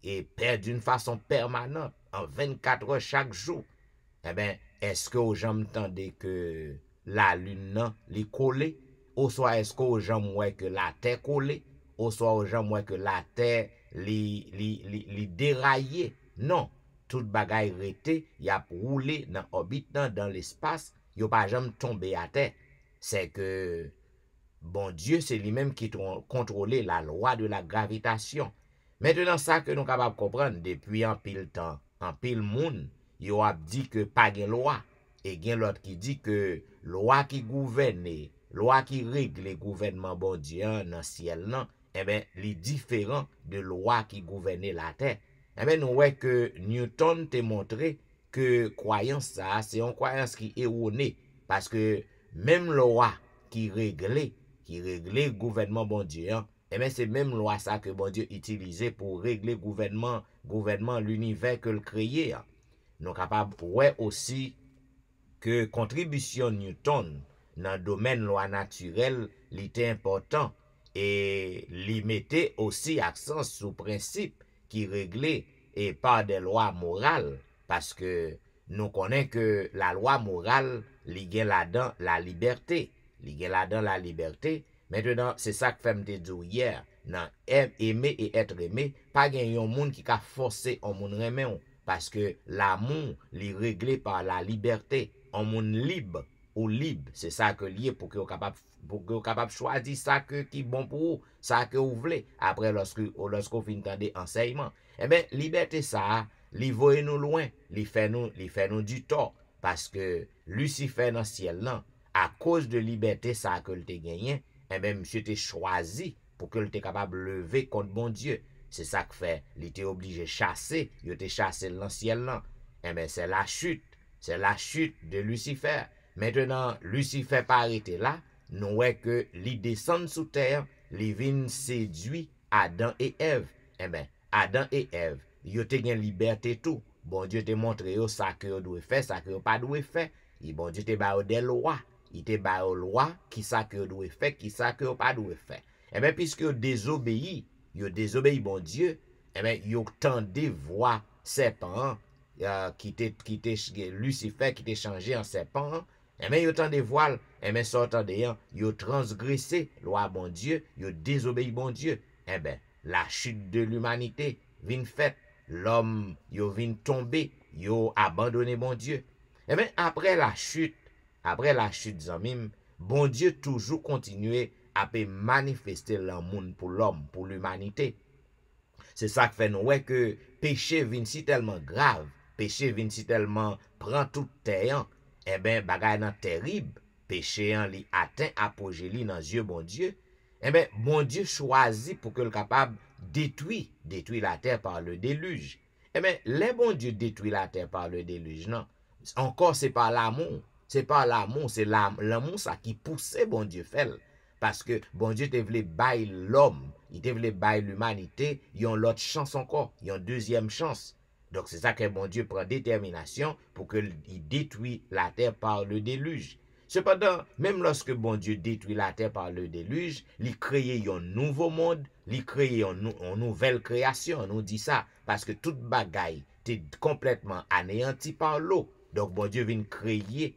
et d'une façon permanente, en 24 heures chaque jour. Eh bien, est-ce que aux gens m'entendent que la lune li collée, ou soit est-ce que aux gens m'oué que la terre collée, ou soit aux gens m'oué que la terre li déraillée? Non, toute bagaille rete, y a roulé dans orbite dans l'espace, y a pas jamais tombé à terre. C'est que bon Dieu, c'est lui-même qui contrôle la loi de la gravitation. Maintenant, ça que nous sommes capables de comprendre depuis un pile temps, en pile monde, yo a dit que pas de loi. Et il y a l'autre qui dit que loi qui gouverne, loi qui règle le gouvernement bon Dieu dans le ciel, non, eh bien, les différents de loi qui gouverne la terre. Eh bien, nous voyons que Newton t'a montré que croyance ça, c'est une croyance qui est erronée. Parce que même loi qui règle le gouvernement bon Dieu, et bien c'est même loi ça que bon Dieu utilisait pour régler gouvernement l'univers que le créé. Nous sommes capables ouais aussi que contribution Newton dans le domaine loi naturelle était important et il mettait aussi accent sur principe qui réglait et par des lois morales parce que nous connaissons que la loi morale li gen là-dedans la liberté. Maintenant, c'est ça que fait me dire hier. Dans aimer et être aimé, pas gen yon moun qui ka forcer on moun remen ou. Parce que l'amour li réglé par la liberté. On moun libre ou libre. C'est ça que lié pour que vous capable choisir ça que qui bon pour vous, ça que vous voulez. Après lorsqu'on fin entendre enseignement. Eh bien, liberté ça, li voye nous loin, li fait nous du tort. Parce que Lucifer dans le ciel là, à cause de liberté ça que le te gagné, eh bien, monsieur te choisi pour que le te capable lever contre bon Dieu. C'est ça que fait, il était obligé de chasser, il était chassé dans le ciel là. Eh bien, c'est la chute de Lucifer. Maintenant, Lucifer pas arrêté là, nous voyons que il descend sous terre, il vient séduire Adam et Ève. Eh bien, Adam et Ève, ils ont une liberté tout. Bon Dieu te montre ça que vous devez faire, ça que vous pas devez faire. Et bon Dieu te ba des lois. Il te ba des lois qui ça que vous devez faire, qui ça que vous pas devez faire. Eh bien, puisque vous désobéissez bon Dieu, eh bien, vous tendez voir serpent qui était Lucifer qui était changé en serpent. Eh bien, vous tendez voir, eh bien, sortant de yon, vous transgressé loi bon Dieu, vous désobéissez bon Dieu. Eh bien, la chute de l'humanité vient faite. L'homme, yo vient tomber, yo abandonné bon Dieu. Et bien, après la chute, zamim, bon Dieu toujours continuer à manifester l'amour pour l'homme, pour l'humanité. C'est ça qui fait nous ouais que péché vient si tellement grave, péché vient si tellement prend toute terre, et bien, bagay nan terrible, péché li atteint apogée li dans yeux bon Dieu. Eh bien, bon Dieu choisit pour que le capable détruire la terre par le déluge. Eh bien, les bon Dieu détruit la terre par le déluge, non. Encore, c'est pas l'amour. C'est pas l'amour, c'est l'amour ça qui poussait bon Dieu fait. Parce que bon Dieu te voulait bailler l'homme, il te voulait bailler l'humanité, il y a l'autre chance encore, il y a une deuxième chance. Donc c'est ça que bon Dieu prend détermination pour qu'il détruise la terre par le déluge. Cependant, même lorsque bon Dieu détruit la terre par le déluge, il crée un nouveau monde, il crée une nouvelle création, on nous dit ça, parce que toute bagaille est complètement anéantie par l'eau. Donc bon Dieu vient recréer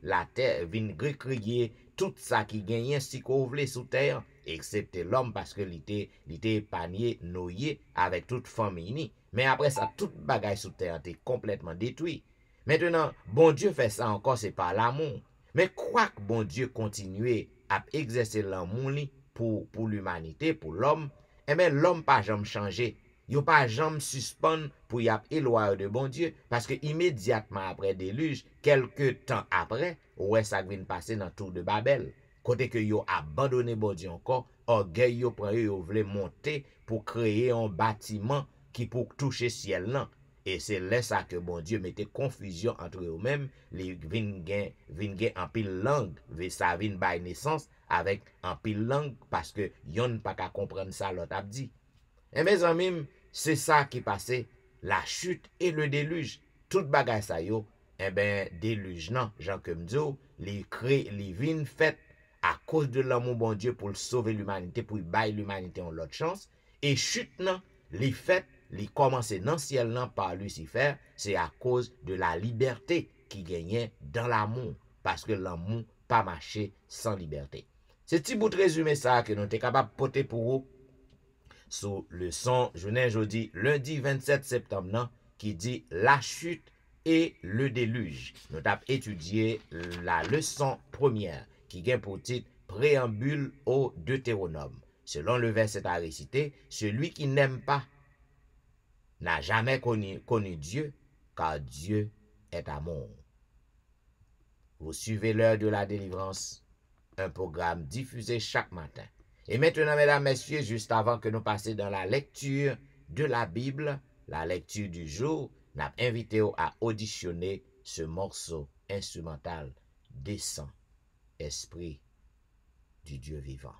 la terre, vient recréer tout ça qui gagne si qu'on voulait sous terre, excepté l'homme parce que il était épargné, noyé avec toute famille. Mais après ça, toute bagaille sous terre était complètement détruite. Maintenant, bon Dieu fait ça encore, c'est par l'amour. Mais quoi que bon Dieu continue à exercer l'amour pour l'humanité, pour l'homme, eh bien l'homme pas jamais changé. Il pas jamais suspendre pour y éloigner de bon Dieu. Parce que immédiatement après le déluge, quelques temps après, ouais, ça vient passer dans le tour de Babel. côté que yo abandonné bon Dieu encore, orgueil yo prend yo voulait monter pour créer un bâtiment qui pour toucher ciel là. Et c'est là ça que bon Dieu mettait confusion entre eux-mêmes, les vin gen en pile langue, ça vin bay naissance avec en pile langue parce que yon pas qu'à comprendre ça l'autre a dit. Et mes amis, c'est ça qui passait, la chute et le déluge. Tout bagay ça yo, eh ben déluge non, Jean Kemdio, les vin fait à cause de l'amour bon Dieu pour sauver l'humanité, pour bailler l'humanité en l'autre chance. Et chute non, les fait, les commencer dans ciel non par Lucifer, c'est à cause de la liberté qui gagnait dans l'amour, parce que l'amour pas marché sans liberté. C'est petit bout de résumé ça que nous sommes capables de porter pour vous sous le son journée jeudi lundi 27 septembre non, qui dit la chute et le déluge. Nous avons étudié la leçon première qui vient pour titre préambule au Deutéronome. Selon le verset à réciter, celui qui n'aime pas n'a jamais connu Dieu, car Dieu est amour. Vous suivez l'heure de la délivrance, un programme diffusé chaque matin. Et maintenant, mesdames, messieurs, juste avant que nous passions dans la lecture de la Bible, la lecture du jour, nous avons invité à auditionner ce morceau instrumental Descends, Esprit du Dieu vivant.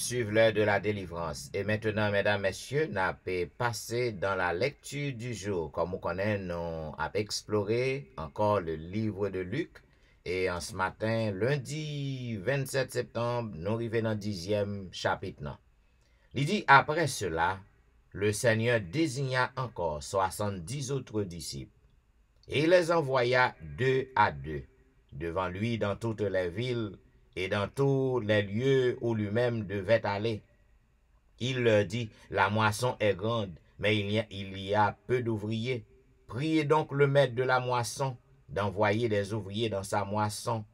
Suivre l'heure de la délivrance. Et maintenant, mesdames, messieurs, nous avons passé dans la lecture du jour. Comme vous connaissez, nous avons exploré encore le livre de Luc. Et en ce matin, lundi 27 septembre, nous arrivons dans le 10e chapitre. Il dit, après cela, le Seigneur désigna encore 70 autres disciples. Et il les envoya 2 à 2 devant lui dans toutes les villes et dans tous les lieux où lui-même devait aller. Il leur dit, la moisson est grande, mais il y a peu d'ouvriers. Priez donc le maître de la moisson d'envoyer des ouvriers dans sa moisson.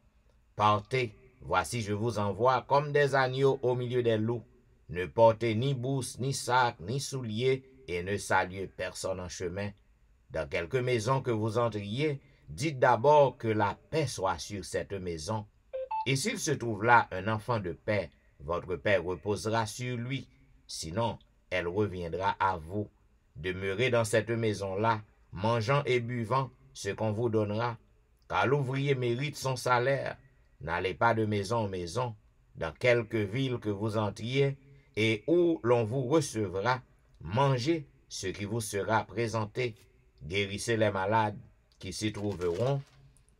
Partez, voici je vous envoie comme des agneaux au milieu des loups. Ne portez ni bourse, ni sac, ni souliers, et ne saluez personne en chemin. Dans quelque maison que vous entriez, dites d'abord que la paix soit sur cette maison. Et s'il se trouve là un enfant de paix, votre paix reposera sur lui. Sinon, elle reviendra à vous. Demeurez dans cette maison-là, mangeant et buvant ce qu'on vous donnera, car l'ouvrier mérite son salaire. N'allez pas de maison en maison, dans quelque ville que vous entriez, et où l'on vous recevra, mangez ce qui vous sera présenté, guérissez les malades qui s'y trouveront,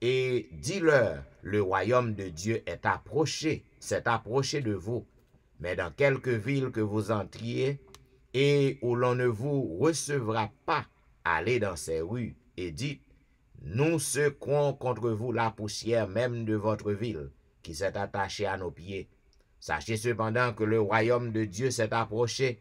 et dis-leur, le royaume de Dieu est approché, s'est approché de vous. Mais dans quelque ville que vous entriez, et où l'on ne vous recevra pas, allez dans ces rues et dites, nous secouons contre vous la poussière même de votre ville, qui s'est attachée à nos pieds. Sachez cependant que le royaume de Dieu s'est approché.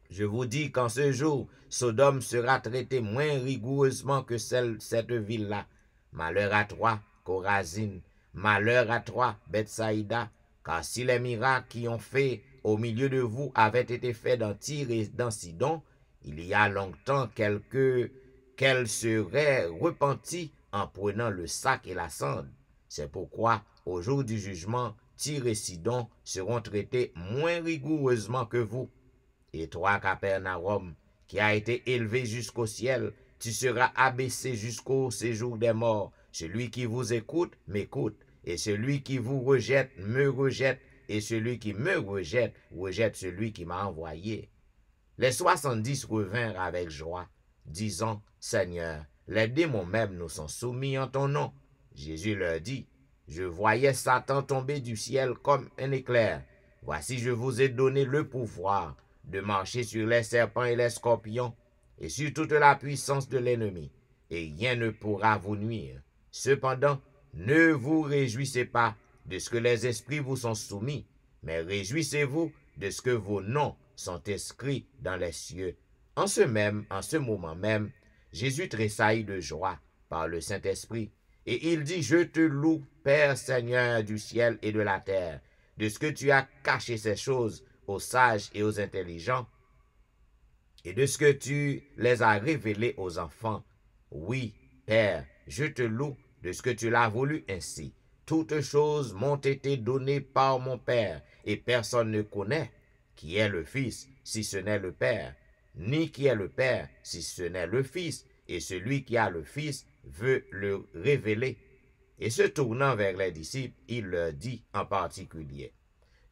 Je vous dis qu'en ce jour, Sodome sera traitée moins rigoureusement que cette ville-là. Malheur à toi, Chorazine, malheur à toi, Bethsaïda, car si les miracles qui ont fait au milieu de vous avaient été faits dans Tyr et dans Sidon, il y a longtemps qu'elle serait repentie en prenant le sac et la cendre. C'est pourquoi, au jour du jugement, Tyr et Sidon seront traités moins rigoureusement que vous. Et toi, Capernaum, qui a été élevé jusqu'au ciel, tu seras abaissé jusqu'au séjour des morts. Celui qui vous écoute, m'écoute, et celui qui vous rejette, me rejette, et celui qui me rejette, rejette celui qui m'a envoyé. Les 70 revinrent avec joie, disant, Seigneur, les démons même nous sont soumis en ton nom. Jésus leur dit, je voyais Satan tomber du ciel comme un éclair. Voici, je vous ai donné le pouvoir de marcher sur les serpents et les scorpions, et sur toute la puissance de l'ennemi, et rien ne pourra vous nuire. Cependant, ne vous réjouissez pas de ce que les esprits vous sont soumis, mais réjouissez-vous de ce que vos noms sont inscrits dans les cieux. En ce moment même, Jésus tressaillit de joie par le Saint-Esprit, et il dit, je te loue, Père Seigneur du ciel et de la terre, de ce que tu as caché ces choses aux sages et aux intelligents, et de ce que tu les as révélées aux enfants. Oui, Père, je te loue de ce que tu l'as voulu ainsi. Toutes choses m'ont été données par mon Père, et personne ne connaît qui est le Fils, si ce n'est le Père, ni qui est le Père, si ce n'est le Fils, et celui qui a le Fils veut le révéler. Et se tournant vers les disciples, il leur dit en particulier,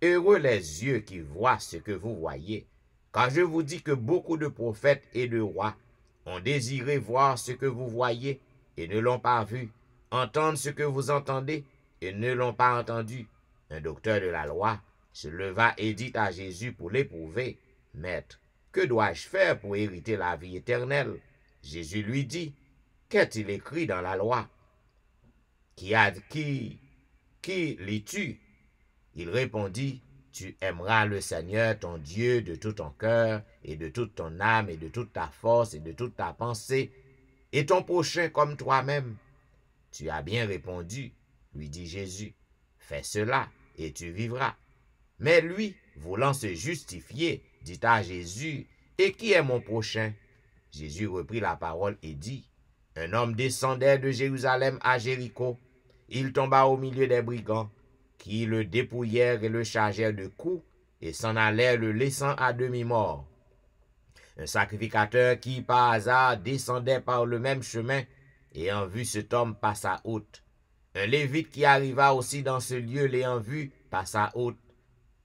heureux les yeux qui voient ce que vous voyez, car je vous dis que beaucoup de prophètes et de rois ont désiré voir ce que vous voyez et ne l'ont pas vu, entendre ce que vous entendez et ne l'ont pas entendu. Un docteur de la loi se leva et dit à Jésus pour l'éprouver, Maître, que dois-je faire pour hériter la vie éternelle? Jésus lui dit, qu'est-il écrit dans la loi? Qui lis-tu? Il répondit, tu aimeras le Seigneur ton Dieu de tout ton cœur et de toute ton âme et de toute ta force et de toute ta pensée, et ton prochain comme toi-même. Tu as bien répondu, lui dit Jésus, fais cela et tu vivras. Mais lui, voulant se justifier, dit à Jésus, et qui est mon prochain? Jésus reprit la parole et dit, un homme descendait de Jérusalem à Jéricho. Il tomba au milieu des brigands, qui le dépouillèrent et le chargèrent de coups, et s'en allèrent le laissant à demi-mort. Un sacrificateur qui, par hasard, descendait par le même chemin, ayant vu cet homme, passa outre. Un lévite qui arriva aussi dans ce lieu, l'ayant vu, passa outre.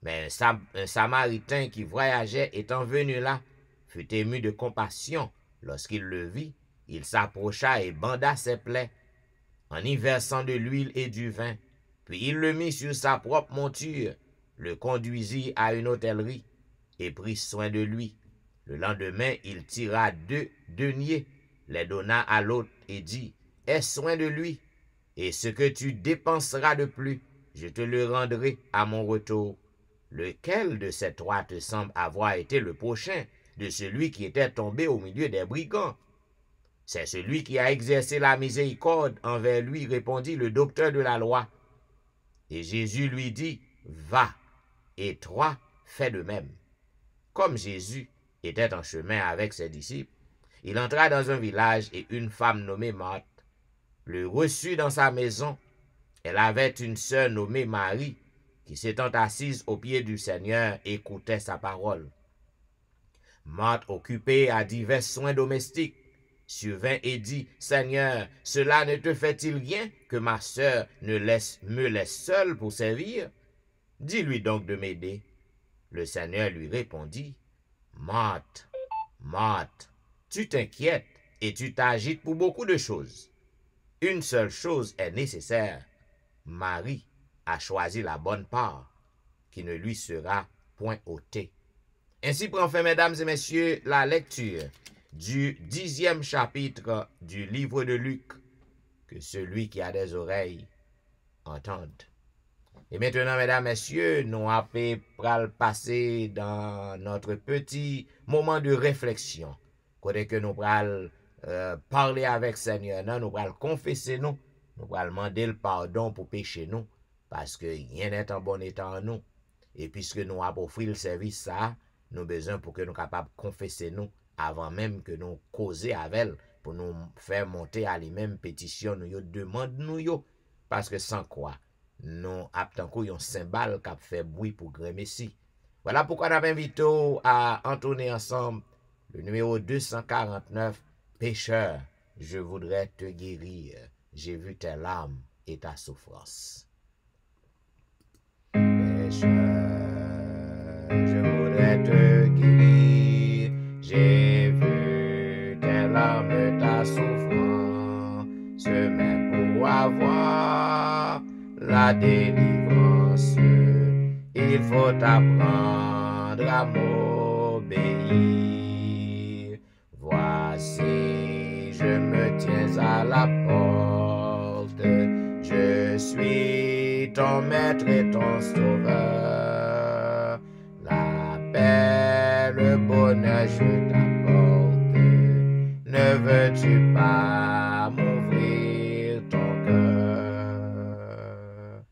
Mais un samaritain qui voyageait, étant venu là, fut ému de compassion. Lorsqu'il le vit, il s'approcha et banda ses plaies, en y versant de l'huile et du vin. Puis il le mit sur sa propre monture, le conduisit à une hôtellerie, et prit soin de lui. Le lendemain, il tira 2 deniers, les donna à l'autre, et dit, aie soin de lui, et ce que tu dépenseras de plus, je te le rendrai à mon retour. Lequel de ces 3 te semble avoir été le prochain de celui qui était tombé au milieu des brigands? C'est celui qui a exercé la miséricorde envers lui, répondit le docteur de la loi. Et Jésus lui dit, va, et toi, fais de même. Comme Jésus était en chemin avec ses disciples, il entra dans un village et une femme nommée Marthe le reçut dans sa maison. Elle avait une sœur nommée Marie qui, s'étant assise aux pieds du Seigneur, écoutait sa parole. Marthe, occupée à divers soins domestiques, survint et dit, « Seigneur, cela ne te fait-il rien que ma sœur me laisse seule pour servir? Dis-lui donc de m'aider. » Le Seigneur lui répondit, « Marthe, Marthe, tu t'inquiètes et tu t'agites pour beaucoup de choses. Une seule chose est nécessaire. Marie a choisi la bonne part, qui ne lui sera point ôtée. » Ainsi prend fin, mesdames et messieurs, la lecture du 10e chapitre du livre de Luc. Que celui qui a des oreilles entende. Et maintenant, mesdames, messieurs, nous allons passer dans notre petit moment de réflexion. Côté que nous allons parler avec Seigneur, nous allons confesser nous allons demander le pardon pour pécher nous, parce que rien n'est en bon état en nous. Et puisque nous avons offert le service, ça, nous avons besoin pour que nous soyons capables de confesser nous, avant même que nous causer avec elle, pour nous faire monter à lui-même pétition, nous demande nous, parce que sans quoi, nous avons un cymbale qui fait bruit pour grand Messie. Voilà pourquoi nous avons invité à entonner ensemble le numéro 249, Pécheur, je voudrais te guérir. J'ai vu tes larmes et ta souffrance. Pécheur, je voudrais te guérir. J'ai vu tes larmes, ta souffrance, mais pour avoir la délivrance, il faut apprendre à m'obéir. Voici, je me tiens à la porte, je suis ton maître et ton sauveur. La paix, le bonheur, je t'apporte. Ne veux-tu pas m'ouvrir ton cœur?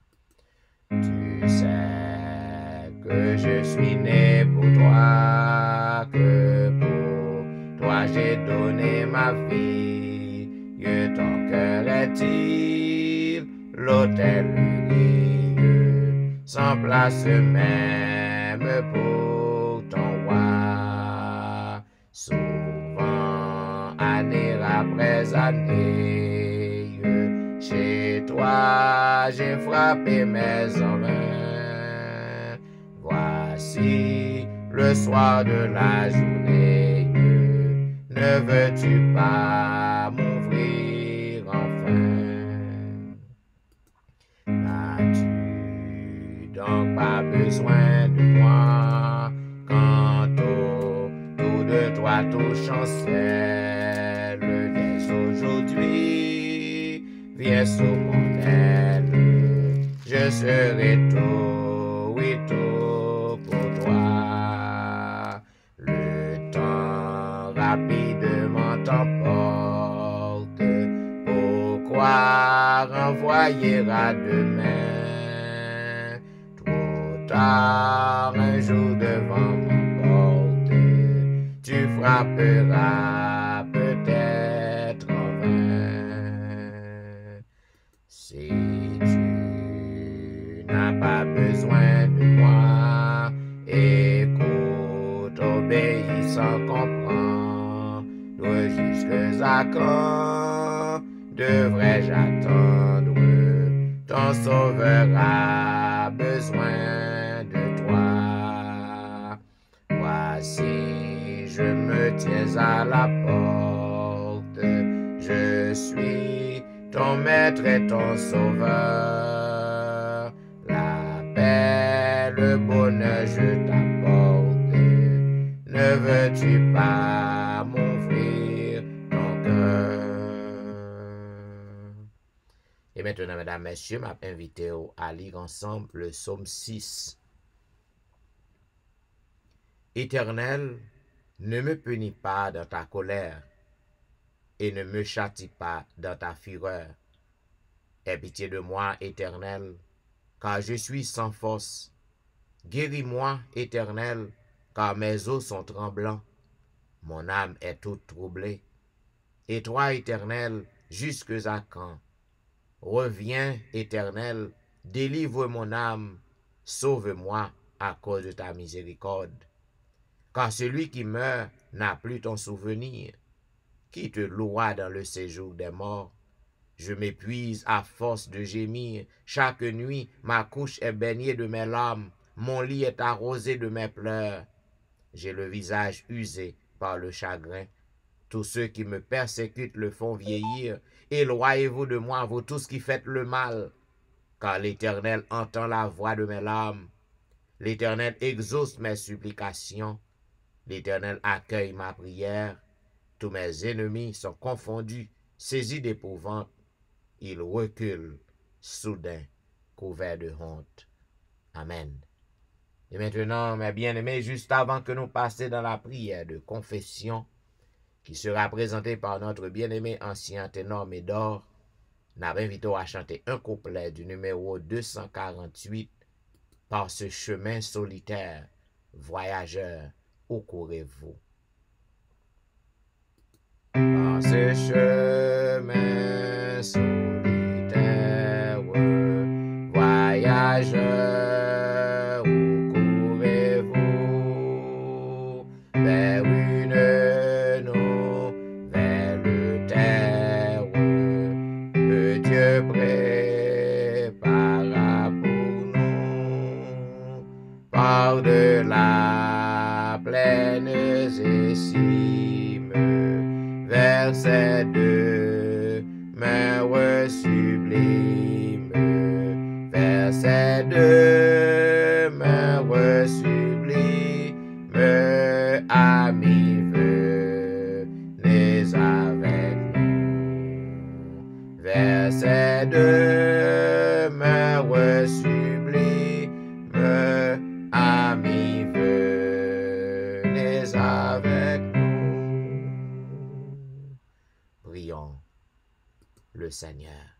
Tu sais que je suis né pour toi, que pour toi j'ai donné ma vie. Que ton cœur est-il l'autel lumineux, sans place même pour ton roi? Souvent, année après année, chez toi j'ai frappé mes en vain. Voici le soir de la journée, ne veux-tu pas m'ouvrir enfin? N'as-tu donc pas besoin de moi quand tout de toi tout chancelle? Dès aujourd'hui, viens sous mon aile, je serai tout, oui tout pour toi. Le temps rapidement t'emporte, pourquoi renvoyer à demain? Trop tard, un jour devant ma porte, tu frapperas peut-être en vain. Si tu n'as pas besoin de moi, écoute, obéis sans comprendre. Jusqu'à quand devrais-je attendre? Ton sauveur a besoin de toi. Voici, je me tiens à la porte, je suis ton maître et ton sauveur. La paix, le bonheur, je t'apporte. Ne veux-tu pas m'ouvrir ton cœur? Et maintenant, mesdames, messieurs, m'a invité à lire ensemble le psaume 6. Éternel, ne me punis pas dans ta colère et ne me châtie pas dans ta fureur. Aie pitié de moi, Éternel, car je suis sans force. Guéris-moi, Éternel, car mes os sont tremblants. Mon âme est toute troublée. Et toi, Éternel, jusque à quand? Reviens, Éternel, délivre mon âme, sauve-moi à cause de ta miséricorde. Car celui qui meurt n'a plus ton souvenir. Qui te louera dans le séjour des morts? Je m'épuise à force de gémir. Chaque nuit, ma couche est baignée de mes larmes. Mon lit est arrosé de mes pleurs. J'ai le visage usé par le chagrin. Tous ceux qui me persécutent le font vieillir. Éloignez-vous de moi, vous tous qui faites le mal. Car l'Éternel entend la voix de mes larmes. L'Éternel exauce mes supplications. L'Éternel accueille ma prière. Tous mes ennemis sont confondus, saisis d'épouvante. Ils reculent, soudain, couverts de honte. Amen. Et maintenant, mes bien-aimés, juste avant que nous passions dans la prière de confession, qui sera présentée par notre bien-aimé ancien ténor Médor, nous invitons à chanter un couplet du numéro 248, Par ce chemin solitaire, voyageurs, où courez-vous? Par ce chemin solitaire, voyageurs, où courez-vous? Vers une nouvelle terre que Dieu prépara pour nous. Par de la plaine et cimes, vers ces demeures sublimes, vers ces demeures sublimes, amis, venez avec nous, vers ces demeures sublimes, amis, venez avec nous. Prions le Seigneur.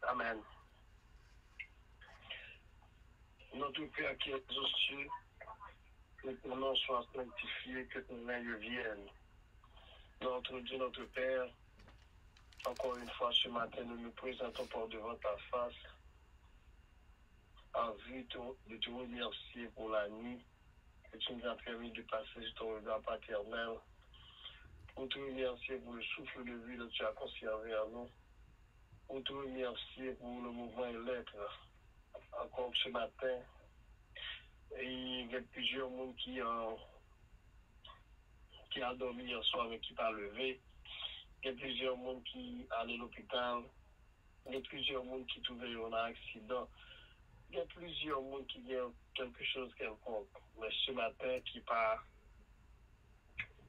Amen. Notre Père qui est aux cieux, que ton nom soit sanctifié, que ton règne vienne. Notre Dieu, notre Père, encore une fois ce matin, nous nous présentons pour devant ta face, en vue de te remercier pour la nuit que tu nous as permis de passer sur ton regard paternel, pour te remercier pour le souffle de vie que tu as conservé en nous, pour te remercier pour le mouvement et l'être. Encore ce matin, et il y a plusieurs mondes qui a dormi hier soir mais qui pas levé. Il y a plusieurs mondes qui allaient à l'hôpital. Il y a plusieurs mondes qui trouvaient un accident. Il y a plusieurs mondes qui ont quelque chose quelconque. Mais ce matin, qui pas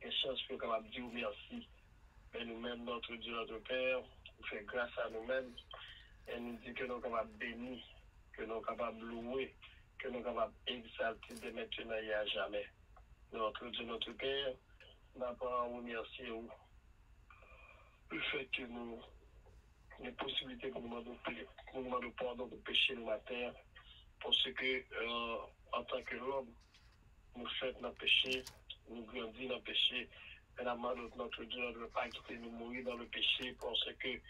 des chances que capable de dire merci. Mais nous-mêmes, notre Dieu, notre Père, nous fait grâce à nous-mêmes et nous dit que nous sommes capables de bénir, que nous sommes capables de louer, que nous sommes capables d'exalter de maintenant et à jamais. Notre Dieu, notre Père, nous avons remercié le fait que nous les possibilités pour nous demander pardon de pécher le matin, parce que en tant que l'homme, nous faisons notre péché, nous grandissons dans le péché, mais notre Dieu ne veut pas quitter nous mourir dans le péché, parce que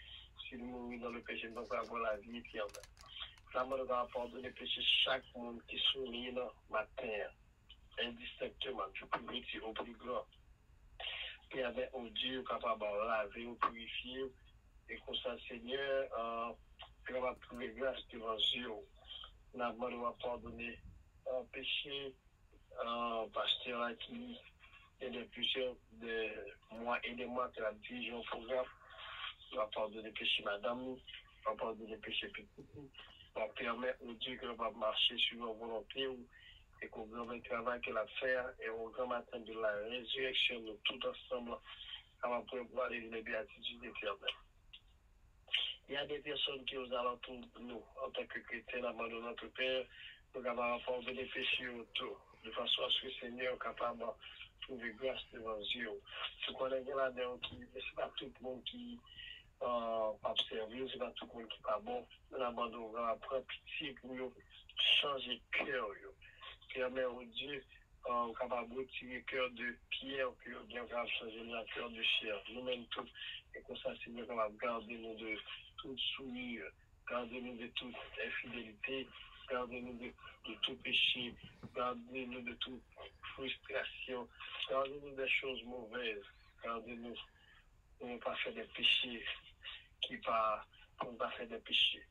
si nous mourons dans le péché, nous allons avoir la vie éternelle. La mort va pardonner le péché chaque monde qui sourit dans ma terre, indistinctement, du plus petit au plus grand. Et avec un Dieu capable de laver, de purifier, et comme ça, Seigneur, on va trouver grâce devant Dieu. Nous va pardonner un péché, pasteur là qui est de plusieurs mois et des mois que la division programme. On va pardonner péché madame, on va pardonner péché petit, on va permettre au Dieu que va marcher sur nos volontés et qu'on grand travail que la faire et au grand matin de la résurrection, nous tout ensemble, on va pouvoir aller les béatitudes éternelles. Il y a des personnes qui aux alentours de nous, en tant que chrétiens, avant de notre Père, nous avons apporté des péchés autour, de façon à ce que le Seigneur est capable de trouver grâce devant Dieu. Je connais là-dedans qui, c'est pas tout le monde qui pas servir, c'est pas tout le monde qui pas bon. L'abandon va prendre pitié pour nous changer cœur. Permet au Dieu capable de retirer cœur de pierre, que bien capable de changer le cœur de chair. Nous-mêmes tous, et comme ça, c'est bien capable de garder nous de toute souillure, garder nous de toute infidélité, garder nous de tout péché, garder nous de toute frustration, garder nous des choses mauvaises, garder nous de ne pas faire des péchés qui pas, on pas faire des péchés.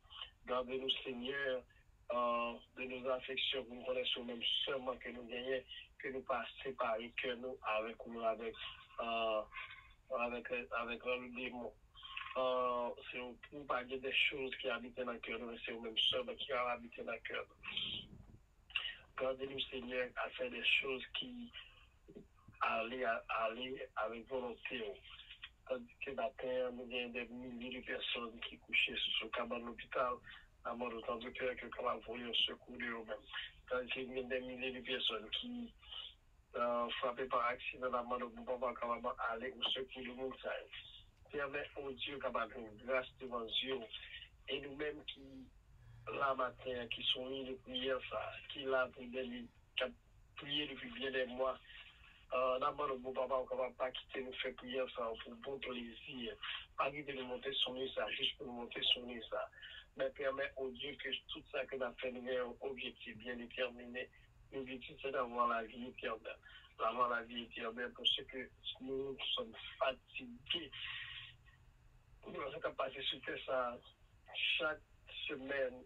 Gardez-nous, Seigneur, de nos affections, que nous connaissons même seulement que nous gagnons, que nous pas séparer que nous avec le démon. C'est pour pas dire des choses qui habitent dans le cœur, mais c'est même seulement qui habitent dans le cœur. Gardez-nous, Seigneur, à faire des choses qui aller avec volonté. Tandis que matin, nous avons des milliers de personnes qui couchaient sur ce cabane de l'hôpital, à mort autant de cœur que comme voulu secours eux-mêmes. Tandis qu'il y a des milliers de personnes qui frappées par accident, à mort de pouvoir aller au secours de monde. Permet au Dieu capable de grâce devant Dieu. Et nous-mêmes qui, là matin, qui sont mis de prière, qui là pour qui prié depuis bien des mois, d'abord, le beau papa, on ne va pas quitter nous faire prier ça pour bon plaisir. Pas quitter nous monter son nez, ça, juste pour nous monter son nez, ça. Mais permet au Dieu que tout ça que nous avons fait, nous avons un objectif bien déterminé. L'objectif, c'est d'avoir la vie éternelle. D'avoir la vie éternelle parce que nous sommes fatigués. Nous avons passé sur ça chaque semaine,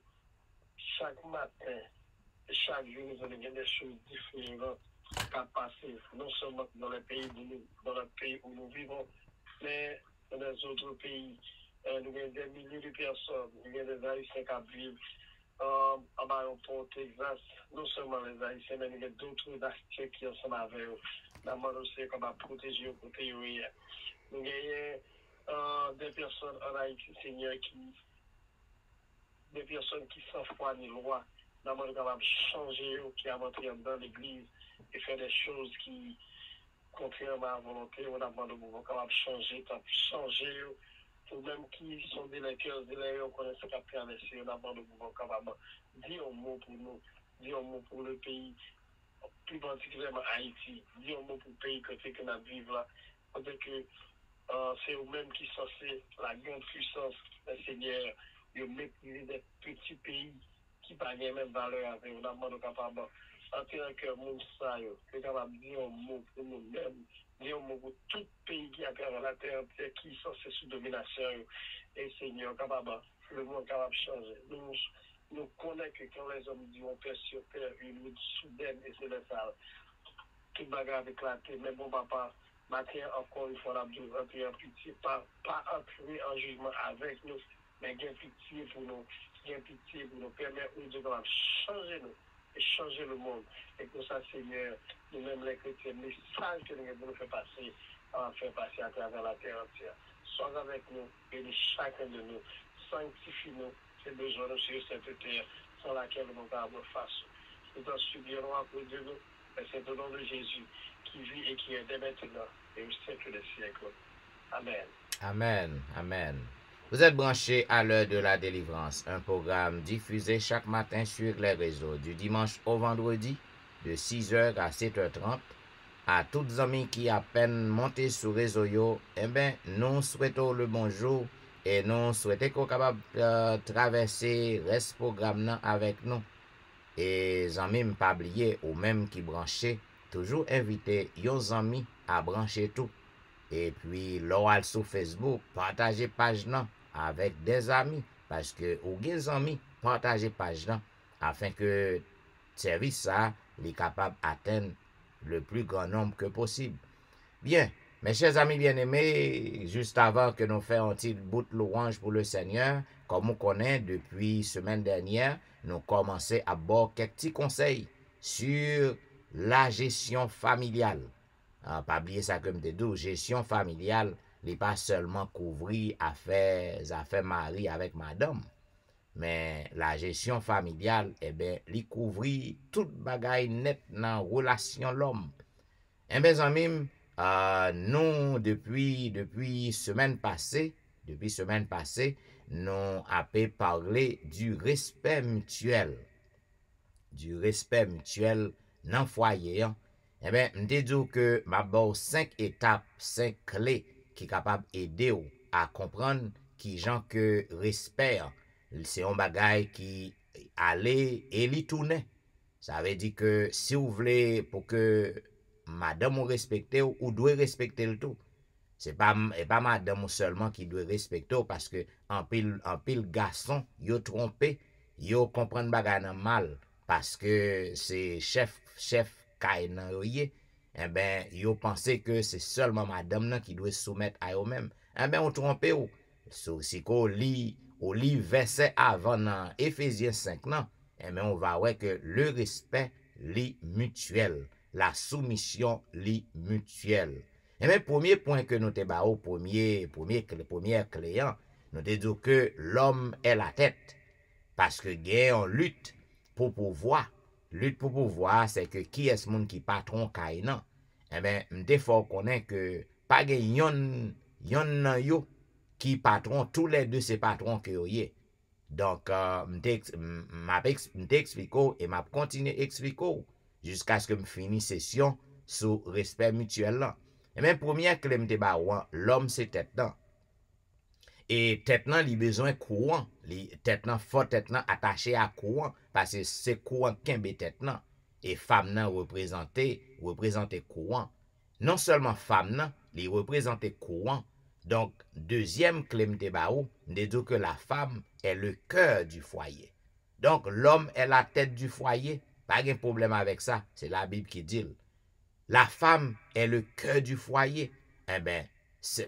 chaque matin, chaque jour, nous avons des choses différentes à passer, non seulement dans le pays où nous vivons, mais dans les autres pays. Nous avons des milliers de personnes, il y a des Haïtiens qui vivent en Baron-Port, Texas, non seulement les Haïtiens, mais il y a d'autres Haïtiens qui sont ensemble avec eux. La mort aussi, comme à protéger au côté. Nous avons des personnes en Haïti, Seigneur, des personnes qui sans foi ni loi, nous avons capable de changer, qui a entré dans l'église et faire des choses qui, contrairement à la volonté, on a demandé de capable de changer, pour même qui sont délinquants, on connaît ce qu'a traversé, on a demandé de capable de dire un mot pour nous, dire un mot pour le pays, plus particulièrement Haïti, dire un mot pour le pays que nous vivons là, parce que c'est eux-mêmes qui sont censés, la grande puissance, le Seigneur, de maîtriser des petits pays qui n'ont pas la même valeur avec nous, on a demandé capable en tant que monde ça, qui est capable de dire un mot pour nous-mêmes, dire un mot pour tout pays qui a travers la terre entière, qui sont sous domination. Et Seigneur, capable, le monde capable de changer. Nous connaissons que quand les hommes disent on perd sur terre, une lutte soudaine et c'est le ça. Tout bagarre éclaté, mais bon papa, matin encore une fois, la entrer en pitié, pas entrer en jugement avec nous, mais bien pitié pour nous, permettre de changer nous. Et changer le monde. Et pour ça, Seigneur, nous-mêmes les chrétiens, les messages que nous devons faire passer à travers la terre entière. Sois avec nous et de chacun de nous. Sanctifie-nous, c'est besoin de sur cette terre sans laquelle nous ne pouvons pas face. Nous t'en supplierons à cause de nous, et c'est au nom de Jésus qui vit et qui est dès maintenant et au siècle des siècles. Amen. Amen. Amen. Vous êtes branchés à l'heure de la délivrance, un programme diffusé chaque matin sur les réseaux du dimanche au vendredi de 6h à 7h30. À toutes amis qui à peine monté sur réseau yo, nous souhaitons le bonjour et nous souhaitons qu'on capable traverser reste programme avec nous. Et amis pas oublier ou même qui branché, toujours inviter vos amis à brancher tout. Et puis, l'oral sur Facebook, partagez page nan avec des amis. Parce que, ou des amis, partagez page nan afin que service ça est capable d'atteindre le plus grand nombre que possible. Bien, mes chers amis bien-aimés, juste avant que nous fassions un petit bout de louange pour le Seigneur, comme on connaît depuis semaine dernière, nous commençons à bord quelques petits conseils sur la gestion familiale. Pas oublier ça comme des deux, gestion familiale, n'est pas seulement couvrir affaires mari avec madame, mais la gestion familiale, li couvrir toute bagaille net dans relation l'homme. Mes amis, nous depuis semaine passée, Depuis semaine passée, nous avons parlé du respect mutuel. Du respect mutuel dans le foyer. Eh bien, je te dis que ma 5 étapes, 5 clés qui sont capables d'aider à comprendre qui gens que respect, c'est un bagage qui allait et li tourne. Ça veut dire que si vous voulez pour que madame vous respecte, ou doit respecter le tout. C'est pas madame seulement qui doit respecter parce que en pile garçon, yo trompé, yo comprendre bagay mal parce que c'est chef kay nan yo ye, eh ben yo pensé que c'est seulement madame nan qui doit soumettre à eux même. Eh ben on trompé ou. Si ko li verset avant dans Éphésiens 5 nan, eh ben on va voir que le respect li mutuel, la soumission li mutuelle. Et bien, premier point que nous te bao, première clé, nous te dit que l'homme est la tête. Parce que gagne en lutte pour pouvoir. Lutte pour pouvoir, c'est que qui est ce monde qui patron kay nan? Eh bien, m'te faut connaître que pas yon nan yo qui patron, tous les deux c'est patron que yo ye. Donc, m'te explique et m'a continué expliquer jusqu'à ce que me finisse session sur respect mutuel là. Et même première clé m'te ba l'homme c'est tête nan. Et tête nan li besoin courant, tête nan fort tête nan attaché à courant parce que c'est courant kembe tête nan et femme nan représenter courant. Non seulement femme nan, li représenter courant. Donc deuxième clé m'te ba ou, m'te dit que la femme est le cœur du foyer. Donc l'homme est la tête du foyer, pas de problème avec ça, c'est la Bible qui dit. La femme est le cœur du foyer. Eh bien, le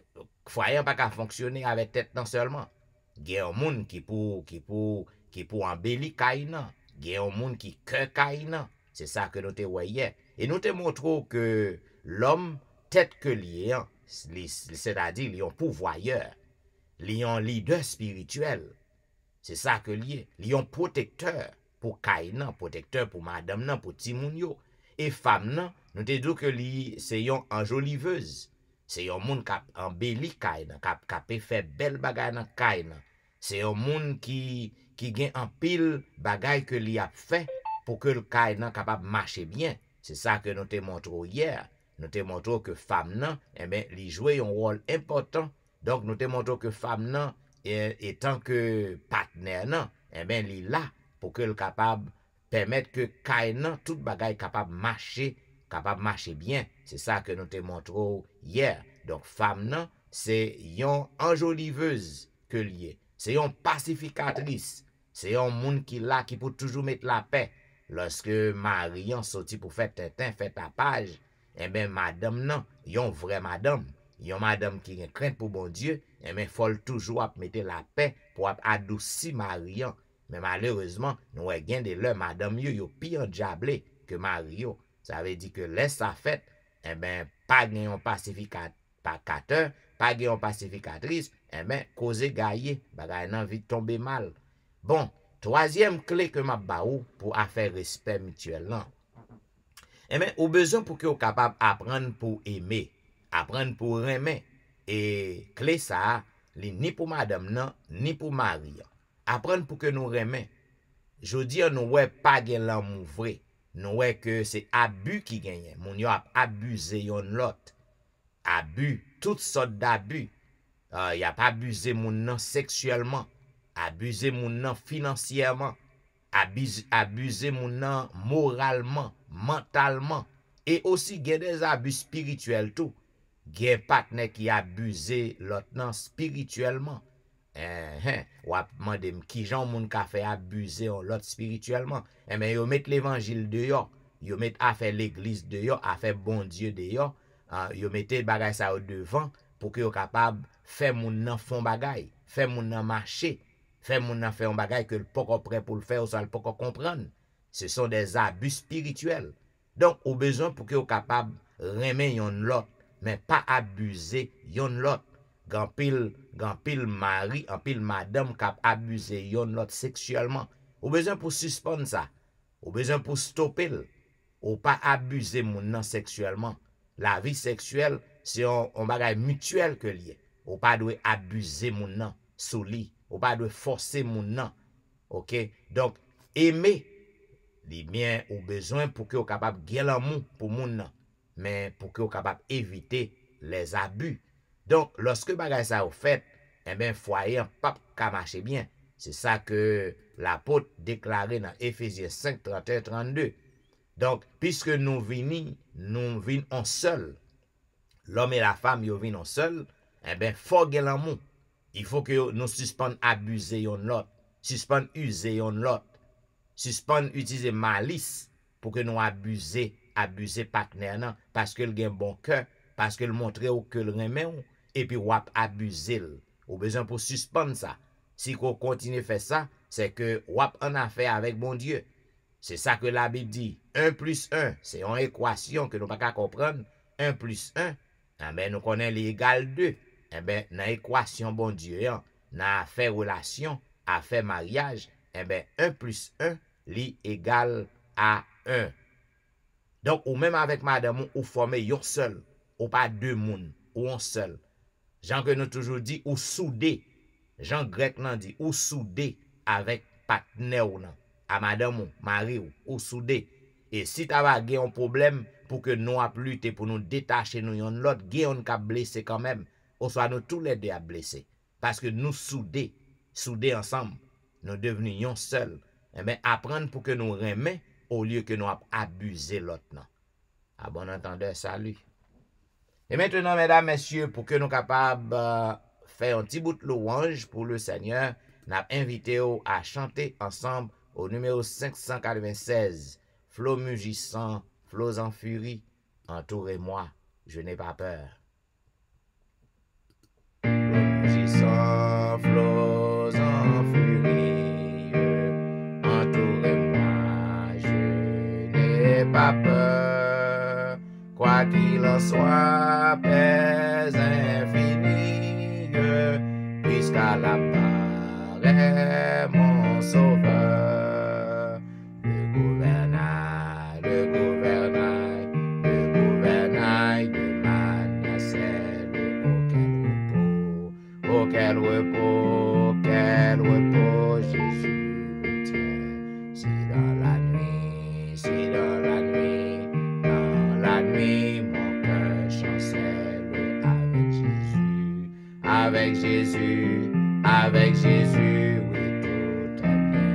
foyer n'a pas qu'à fonctionner avec tête non seulement. Il y a un monde qui pour embellir Kaïna. Il y a un monde qui cœur Kaïna. C'est ça que nous te voyons. Et nous te montrons que l'homme, tête que lié, c'est-à-dire il est un pouvoyeur, il est un leader spirituel. C'est ça que lié. Il est un protecteur pour Kaïna, protecteur pour madame nan, pour Timounio. Et femme nan, nous te dit que c'est une enjoliveuse. C'est un monde qui embellit Kaïna, qui fait belle bagay nan Kaïna. C'est un monde qui gagne un pile bagay que li a fait pour que le Kaïna capable marcher bien. C'est ça que nous te montrons hier. Nous te montrons que femme nan, eh ben, li jouait un rôle important. Donc nous te montrons que femme nan, étant que partenaire nan, eh ben, li là pour que le capable permettre que Kaïna, tout bagay capable marcher bien. C'est ça que nous te montrons hier. Donc femme nan, c'est yon enjoliveuse que lié. C'est yon pacificatrice. C'est yon monde qui là qui peut toujours mettre la paix. Lorsque Marian sorti pour faire tintin, faire tapage, eh ben madame nan, yon vraie madame. Yon madame qui a crainte pour bon Dieu, eh ben faut toujours mettre la paix pour adoucir Marian. Mais malheureusement, nous avons de leur madame yo pire diablé que Mario. Ça veut dire que laisse sa fête, eh ben pas un pacificateur, pas un pacificatrice, eh ben cause gaillé, bagay nan vite tomber mal. Bon, troisième clé que m'a baou pour affaire respect mutuel là. Eh ben au besoin pour que vous capable apprendre pour aimer, apprendre pour aimer. Et clé ça, ni pour madame nan, ni pour Maria. Apprendre pour que nous remet. Je dis nous ouais pas gen l'amour vrai. Nous ouais que c'est abus qui gagne. Moun yo a abusé yon lot. Abus, toutes sortes d'abus. Y a pas abusé moun nan sexuellement, abusé moun nan financièrement, abusé moun nan moralement, mentalement et aussi gen des abus spirituels tout. Gen partenaire qui abusé l'autre nan spirituellement. Ou ap mande qui jan moun ka fait abuser l'autre spirituellement. Mais yo met l'évangile dehors, yo met à faire l'église dehors, à faire bon Dieu dehors, yo mette bagay ça au devant pour que yo capable faire moun nan font bagay, faire moun nan marcher, faire moun nan faire un bagay que le pas prêt pour le faire ou ça le pas comprendre. Ce sont des abus spirituels. Donc au besoin pour que yo capable remet yon l'autre, mais pas abuser yon l'autre. Gan pile mari, en pile madame qui a abusé yon l'autre sexuellement. Ou besoin pour suspendre ça. Ou besoin pour stopper. Ou pas abuser moun nan sexuellement. La vie sexuelle, c'est un bagage mutuel que lié. Ou pas doit abuser mon nan sous lui. Ou pas doit forcer mon nan. OK? Donc, aimer, les bien ou besoin pour que vous capable de l'amour pour mon nan. Mais pour que vous capable éviter les abus. Donc, lorsque bagay ça vous fait, eh bien, foyer en pape ka marcher bien. C'est ça que l'apôtre déclarait dans Éphésiens 5, 31, 32. Donc, puisque nous venons en seul, l'homme et la femme, ils viennent en seul, eh bien, faut que l'amour. Il faut que nous suspendions abuser l'autre, suspendions user l'autre, suspendions utiliser malice pour que nous abuser partenaire, parce que le a un bon cœur, parce que le montre que le remet, et puis ou abuser. Ou besoin pour suspendre ça. Si on continue à faire ça, c'est que ou en affaire avec bon Dieu. C'est ça que la Bible dit. 1 plus 1, c'est une équation que nous ne pouvons pas comprendre. 1 plus 1, eh bien, nous connaissons l'égal 2. Eh bien, dans l'équation bon Dieu, dans affaire relation, affaire mariage, eh bien, 1 plus 1, li égal à 1. Donc, ou même avec madame, ou formez yon seul, ou pas deux moun, ou un seul. Jean que nous toujours dit, ou soudé. Jean grec nan dit, ou soudé avec partenaire ou nan. À madame ou, mari ou soudé. Et si tu as un problème pour que nous a lutter pour nous détacher nous yon l'autre, on ka blessé quand même. Ou soit nous tous les deux à blessé. Parce que nous soudés ensemble, nous devenions seuls. Eh bien, apprendre pour que nous remet au lieu que nous abuser l'autre. À bon entendeur, salut. Et maintenant, mesdames, messieurs, pour que nous capables faire un petit bout de louange pour le Seigneur, nous avons invité à chanter ensemble au numéro 596. Flots mugissants, flots en furie, entourez-moi, je n'ai pas peur. Flots mugissants, flots en furie, entourez-moi, je n'ai pas peur. Quoi qu'il en soit, paix infinie, puisqu'à la part est mon sauveur. Le gouvernail de Manasseh, auquel repos, Jésus me tient. Si dans la nuit, mon cœur chancelle avec Jésus, oui, tout est bien.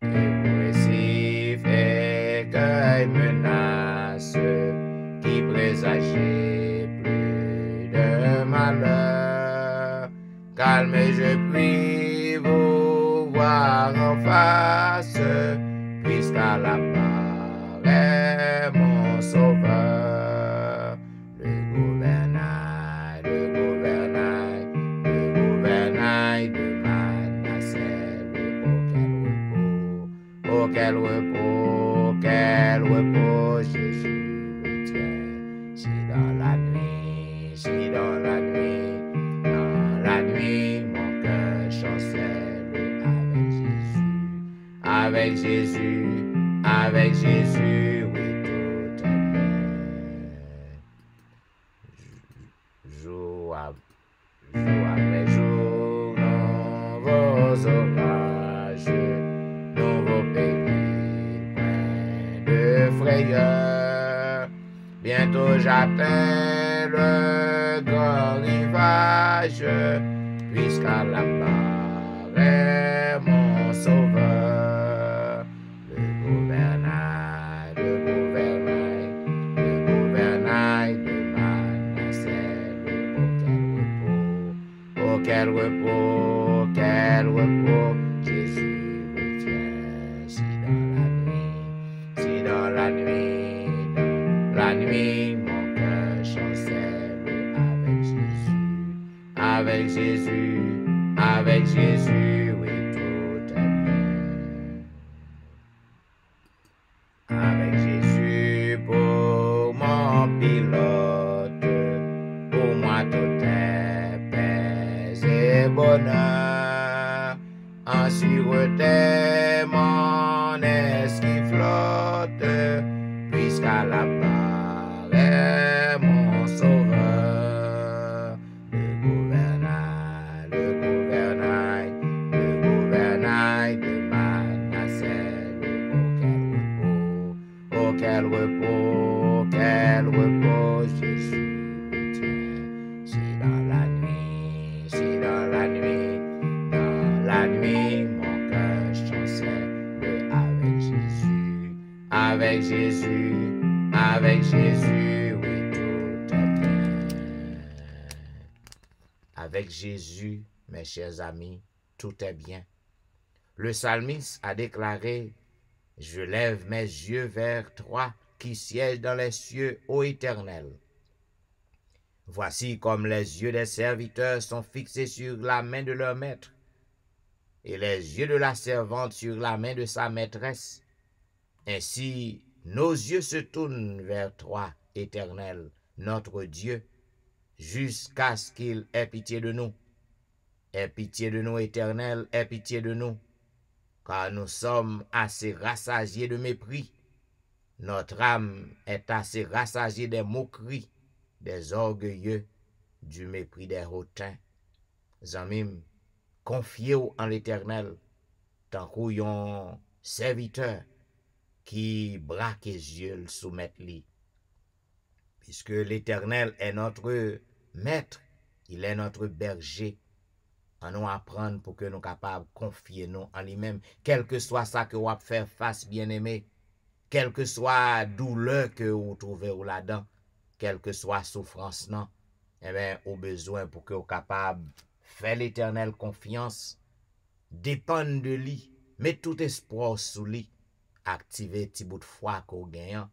Dépressif, écueil, menace, qui présageait plus de malheur. Calme, je prie vous voir en face, puisqu'à la part est mon sauveur. Le gouvernail de Manasseh, auquel repos, Jésus me tient. Si dans la nuit, mon cœur chancelle avec Jésus, oui, tout est bien. Jour après jour, nouveaux orages, nouveaux périls, pleins de frayeur. Bientôt j'atteins le grand rivage, puisqu'à la barre est mon sauveur. Le gouvernail de Manasseh, auquel repos, Jésus me tient. Si dans la nuit, mon cœur chancelle avec Jésus, oui, tout est bien. Avec Jésus pour mon pilote, pour moi tout est paix et bonheur. En sûreté, mon esprit flotte, puisqu'à la part est mon sauveur. oui, tout est bien. Avec Jésus, mes chers amis, tout est bien. Le psalmiste a déclaré, « Je lève mes yeux vers toi qui sièges dans les cieux, ô Éternel. » Voici comme les yeux des serviteurs sont fixés sur la main de leur maître, et les yeux de la servante sur la main de sa maîtresse. Ainsi, nos yeux se tournent vers toi, Éternel, notre Dieu, jusqu'à ce qu'il ait pitié de nous. Aie pitié de nous, Éternel, aie pitié de nous, car nous sommes assez rassasiés de mépris. Notre âme est assez rassasiée des moqueries, des orgueilleux, du mépris des hautains. Zamim, confiez-vous en l'Éternel, tant qu'un serviteur qui braque les yeux le soumettent lui. Puisque l'Éternel est notre maître, il est notre berger, à nous apprendre pour que nous capables de confier nous en lui-même, quel que soit ça que vous faire face, bien-aimé, quelle que soit douleur que vous trouvez là-dedans, quelle que soit souffrance, non, eh bien, au besoin pour que vous capable de faire l'Éternel confiance, dépendre de lui, mettre tout espoir sous lui, activer petit bout de foi qu'on gagne,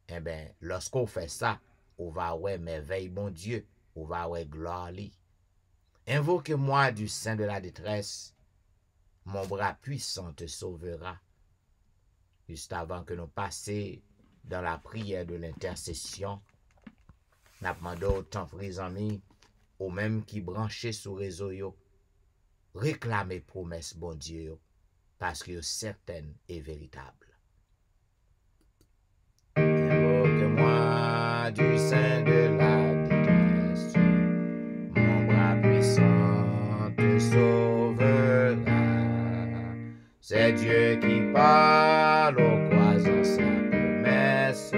eh bien, lorsqu'on fait ça, on va avoir merveille, bon Dieu, on va avoir gloire à lui. Invoque-moi du sein de la détresse, mon bras puissant te sauvera. Juste avant que nous passions dans la prière de l'intercession, nous demandons autant pris amis, ou même qui branchés sur réseau yo, réclamer promesse bon Dieu, parce que certaine et véritable. Invoque-moi du sein de la détresse, mon bras puissant te sauvera. C'est Dieu qui parle au croisant sa promesse,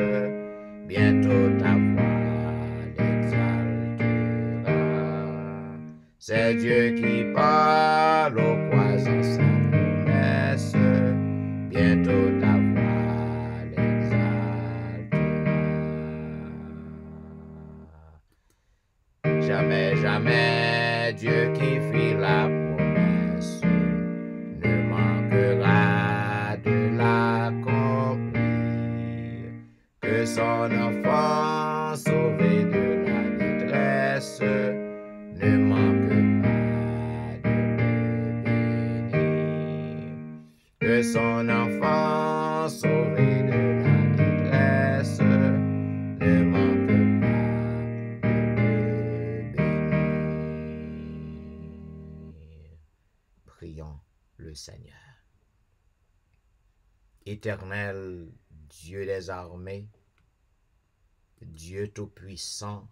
bientôt ta voix l'exaltera. C'est Dieu qui parle au croisant sa promesse, bientôt ta voix l'exaltera. Jamais, jamais, Dieu qui fit la promesse ne manquera de l'accomplir. Que son enfant sauvé de la détresse ne manque pas de le bénir. Que son enfant sauvé de la détresse ne manque pas de le bénir. Prions le Seigneur. Éternel Dieu des armées, Dieu tout-puissant,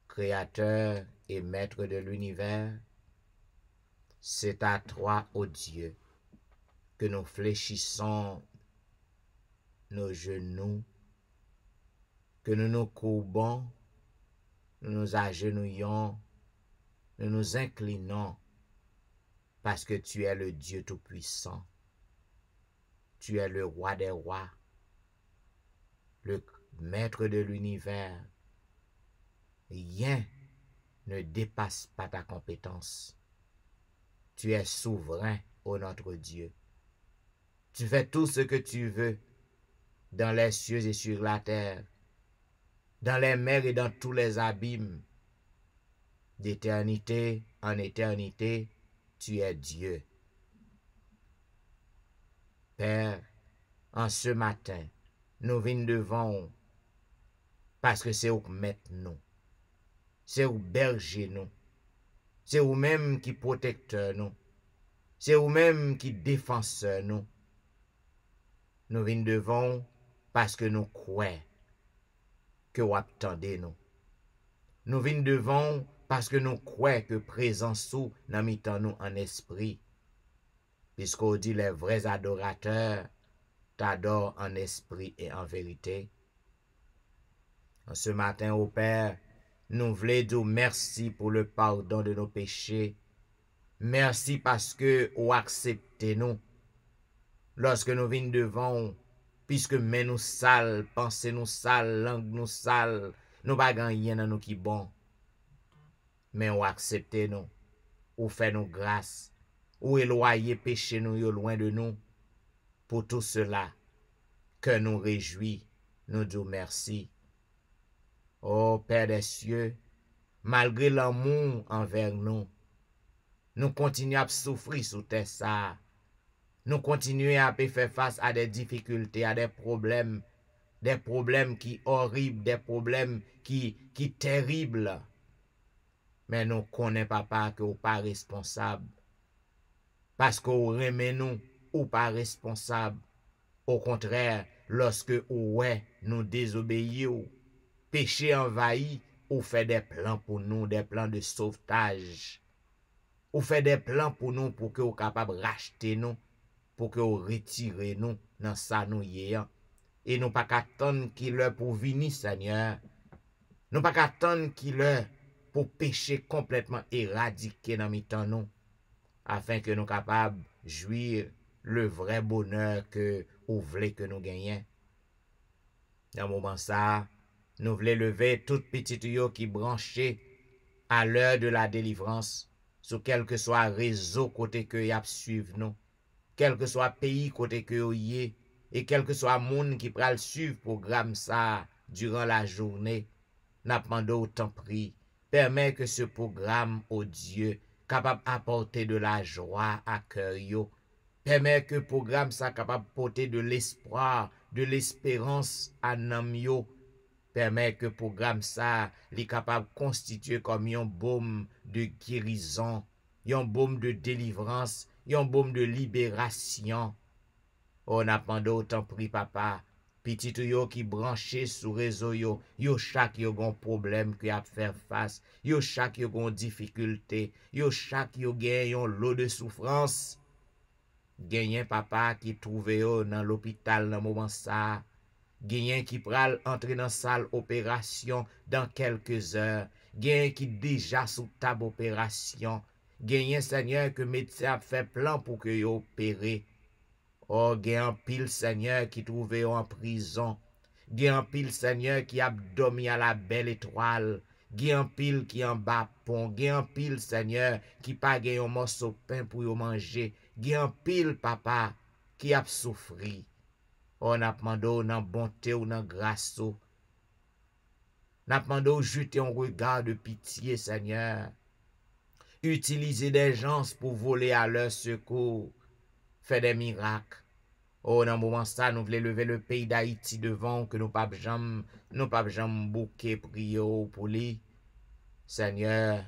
Créateur et Maître de l'univers, c'est à toi, ô Dieu, que nous fléchissons nos genoux, que nous nous courbons, nous nous agenouillons, nous nous inclinons, parce que tu es le Dieu tout-puissant. Tu es le roi des rois, le maître de l'univers. Rien ne dépasse pas ta compétence. Tu es souverain, ô notre Dieu. Tu fais tout ce que tu veux dans les cieux et sur la terre, dans les mers et dans tous les abîmes. D'éternité en éternité, tu es Dieu. Père, en ce matin, nous venons devant parce que c'est vous qui mettez nous. C'est vous berger nous. C'est vous-même qui protecteur nous. C'est vous-même qui défenseur nous. Nous venons devant parce que nous croyons que vous attendez nous. Nous venons devant parce que nous croyons que présence sous nous mettons nous en esprit. Puisqu'on dit les vrais adorateurs t'adorent en esprit et en vérité. En ce matin, ô Père, nous voulons dire merci pour le pardon de nos péchés. Merci parce que vous acceptez nous. Lorsque nous venons devant, Puisque men nous sale, pensée nous sale, langue nous sale, nous pas rien dans nous qui bon. Mais ou accepter nous, ou fait nous grâce, ou éloigner péché nous yo loin de nous. Pour tout cela, que nous réjouit, nous disons merci. Ô Père des cieux, malgré l'amour envers nous, nous continuons à souffrir sous terre ça. Nous continuons à faire face à des difficultés, à des problèmes qui horribles, des problèmes qui terribles. Mais nous connaissons, papa, que vous pas responsable. Parce que vous remet nous, ou pas responsable. Au contraire, lorsque ouais, nous désobéissons, péché envahi, ou fait des plans pour nous, des plans de sauvetage. Ou fait des plans pour nous, pour que vous capable de racheter nous, pour que vous retirez nous dans ça nous yéant. Et nous pas qu'attendre qu'il l'heure pour venir, Seigneur. Nous pas qu'attendre qu'il l'heure pour pécher complètement éradiqué dans mi-temps nous, afin que nous capables de jouir le vrai bonheur que vous voulez que nous gagnions. Dans ce moment ça, nous voulons lever toute petite yo qui branchée à l'heure de la délivrance, sur quel que soit réseau côté que y a suivre nous, quel que soit pays côté que y est, et quel que soit monde qui pral suivre programme ça durant la journée, n'a demandé autant prix, permet que ce programme, oh Dieu, capable d'apporter de la joie à cœur yo, permet que le programme soit capable d'apporter de l'espoir, de l'espérance à nam yo, permet que le programme ça est capable de constituer comme un baume de guérison, un baume de délivrance, un baume de libération. On a demandé autant prix, papa. Petit yo qui branché sous réseau yo chaque yo gon problème qui a faire face, yo chaque yo gon difficulté, yo chaque yo gen yon lot de souffrance. Genyen papa qui trouve yo dans l'hôpital dans moment ça. Genyen qui pral entrer dans salle opération dans quelques heures. Genyen qui déjà sous table opération. Genyen Seigneur que médecin a fait plan pour que yo opéré. Oh, gen un pile Seigneur qui trouve en prison. Gen un pile Seigneur qui a dormi à la belle étoile. Gen un pile qui en bas pont. Gen un pile Seigneur qui pas gen un morceau de pain pour yo manger. Gen un pile papa qui a souffri. On a demandé dans bonté ou dans grâce. On a demandé jeter un regard de pitié Seigneur. Utiliser des gens pour voler à leur secours. Fait des miracles. Oh, dans le moment ça, nous voulons lever le pays d'Haïti devant que nous pas jamais bouquer prier pour lui. Seigneur,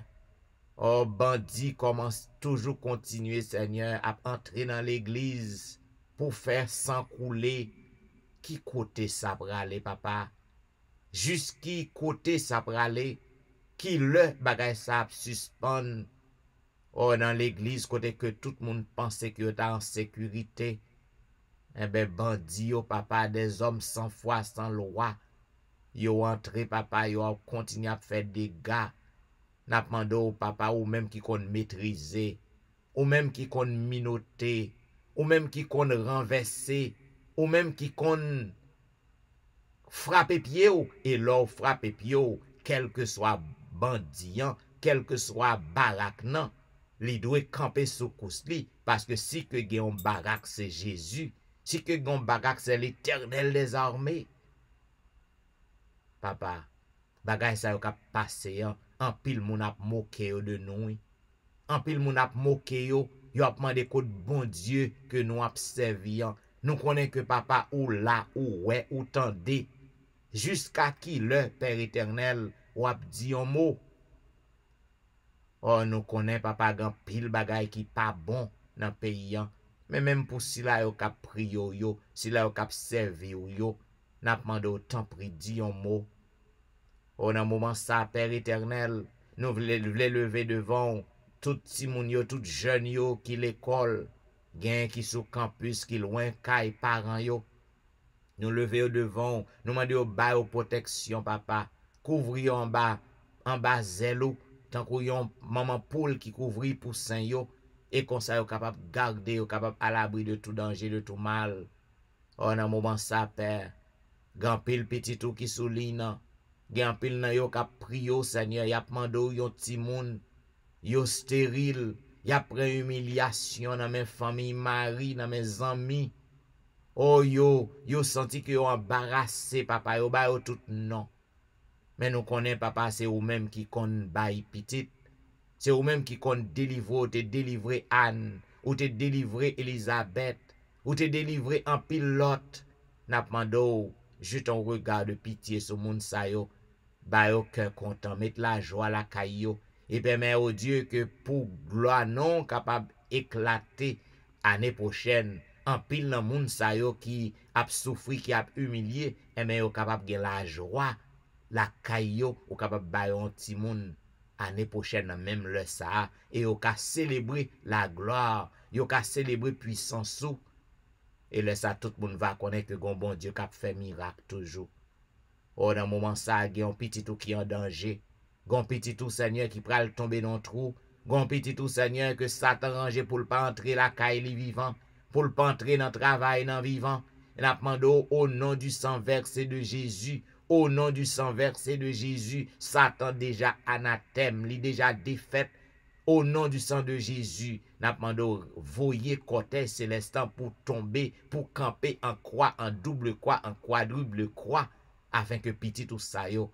oh, bandit commence toujours continuer, Seigneur, à entrer dans l'église pour faire sang couler. Qui côté ça prale, papa? Jusqu'y côté ça prale? Qui le bagay ça suspend? Oh, dans l'église, côté que tout le monde pensait que était en sécurité. Eh ben, bandit, yo, papa, des hommes sans foi, sans loi. Yo entré, papa, yo continue à faire des dégâts. N'a demandé au papa, ou même qui qu'on maîtriser, ou même qui qu'on minoter, ou même qui qu'on renverser, ou même qui qu'on frapper pied, et l'or frapper pied, quel que soit bandit, quel que soit baraque, non. Li doit camper sous kousli, parce que si que gen barak c'est Jésus, si que gen barak c'est l'Éternel des armées. Papa, bagay sa yo kap passe en pile moun ap moke yo de nous. En pile moun ap moke yo ap mande kote bon Dieu que nous ap servi. Nous connaissons que papa ou là ou ouais ou tendé jusqu'à qui le Père éternel ou ap dit un mot. Oh, nous connaissons papa gan pile bagay qui pas bon dans pays. Mais même pour si la yo kap priyo yo, si la yo kap servi yo, n'a demandé autant pri di un mot. Oh, dans moment ça, Père éternel, nous voulons lever devant tout ti moun yo, tout jeune yo qui l'école, gen qui sous campus, qui loin kay parents yo. Nous lever devant, nous demander au bas protection papa, couvrir en bas zèlo. Tant qu'on yon maman poule qui couvrit pour saint yo, et comme ça yo capable garder, yo capable à l'abri de tout danger, de tout mal. Oh, nan moment ça, Père, gan pile petit tout qui souligne, gan pile nan yo kap priyo, Seigneur, yap mando yon ti moun, yo stérile, yap pren humiliation dans mes familles, mari, dans mes amis. Oh, yo senti que yo embarrassé, papa, yo ba yo tout non. Mais nous connaissons, papa, c'est ou même qui kon bay petit. C'est ou même qui kon délivrer, ou te délivré Anne, ou te délivré Elisabeth, ou te délivré en pilote. N'a mando, juste un regard de pitié sur moun sa yo, ba yo cœur content, mettre la joie la caillou, et permet au Dieu que pour gloire non capable éclater année prochaine, en pile nan moun sa yo qui ap souffri, qui ap humilié, et mais yo capable gen la joie, la caillou, ou capable ba yon ti moun année prochaine même le ça, et yo ka célébrer la gloire, yo ka célébrer puissance sou. Et là, ça, tout le monde va connaître que bon Dieu qui a fait miracle toujours. Oh, dans le moment ça, il y a un petit tout qui est en danger. Un petit tout, Seigneur, qui pral tomber dans le trou. Un petit tout, Seigneur, que Satan range pour ne pas entrer la caille vivant, pour ne pas entrer dans le travail dans vivant. Et nous demandons au nom du sang versé de Jésus, au nom du sang versé de Jésus, Satan déjà anathème, il déjà défaite. Au nom du sang de Jésus, nous demandons voyer cortège célestin pour tomber, pour camper en croix, en double croix, en quadruple croix, afin que petit tout ça yo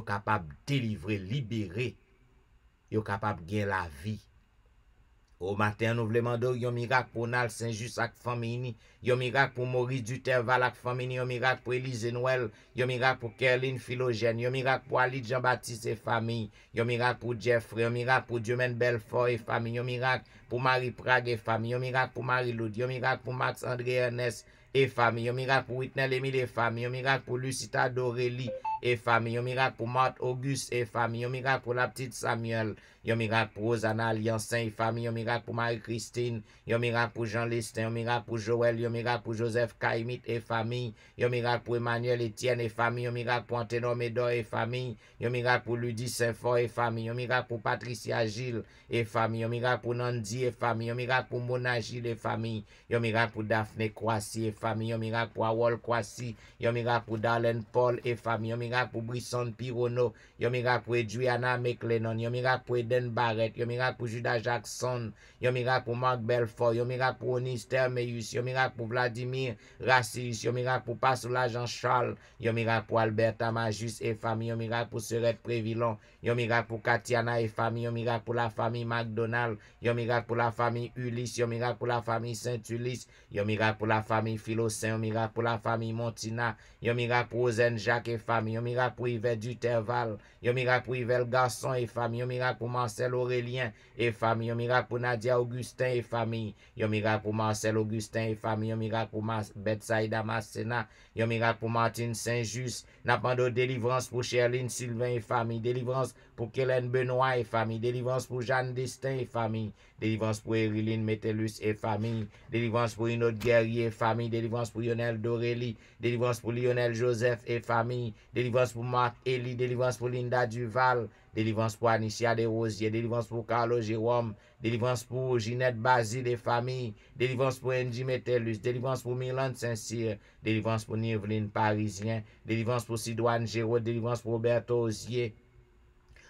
capable de délivrer, libérer, yo capable de gagner la vie. Au matin, nous voulons demander un miracle pour Nal Saint-Just avec famille, un miracle pour Maurice Duterval avec famille, un miracle pour Élise Noël, un miracle pour Kerline Philogène, un miracle pour Ali Jean-Baptiste et famille, un miracle pour Jeffrey, un miracle pour Diomène Belfort et famille, un miracle pour Marie Prague et famille, un miracle pour Marie-Loud, un miracle pour Max André Ernest et famille, un miracle pour Whitney Emile et famille, un miracle pour Lucita Dorélie et famille, un miracle pour Marthe Auguste et famille, un miracle pour la petite Samuel, un miracle pour Rosanna Alliancin et famille, un miracle pour Marie-Christine, un miracle pour Jean Lestin, un miracle pour Joël, un miracle pour Joseph Kaimit et famille, un miracle pour Emmanuel Etienne et famille, un miracle pour Anténon Médor et famille, un miracle pour Ludie Saint-Fort et famille, un miracle pour Patricia Gilles et famille, un miracle pour Nandi et famille, un miracle pour Mona Gilles et famille, un miracle pour Daphné Kwasi et famille, un miracle pour Awol Kwasi, un miracle pour Darlene Paul et famille, un miracle pour Brisson Pirono, un miracle pour Edwiana McLennan, un miracle pour Eden Barrett, un miracle pour Judas Jackson, un miracle pour Marc Belfort, un miracle pour Onis Termeus, un miracle pour Vladimir Rassius, un miracle pour Passoula Jean-Charles, un miracle pour Alberta Majus et famille, un miracle pour Serette Prévillon, un miracle pour Katiana et famille, un miracle pour la famille McDonald, un miracle pour la famille Ulysse, un miracle pour la famille Saint-Ulysse, un miracle pour la famille Philocin, un miracle pour la famille Montina, un miracle pour Ozen Jacques et famille, un miracle pour Yvette Duterval, un miracle pour Yvette Garçon et famille, un miracle pour Marcel Aurélien et famille, un miracle pour Nadia Augustin et famille, un miracle pour Marcel Augustin et famille, un miracle pour Betsaïda Massena, un miracle pour Martine Saint-Just, n'a pas de délivrance pour Cherline Sylvain et famille, délivrance pour Kellen Benoît et famille, délivrance pour Jeanne Destin et famille, délivrance pour Eriline Metellus et famille, délivrance pour une autre guerrier et famille, délivrance pour Lionel Dorélie, délivrance pour Lionel Joseph et famille, délivrance pour Marc Elie, délivrance pour Linda Duval, délivrance pour Anicia Desrosiers, délivrance pour Carlo Jérôme, délivrance pour Ginette Basile et famille, délivrance pour Angie Metellus, délivrance pour Milan Saint-Cyr, délivrance pour Niveline Parisien, délivrance pour Sidoine Géraud, délivrance pour Roberto Osier.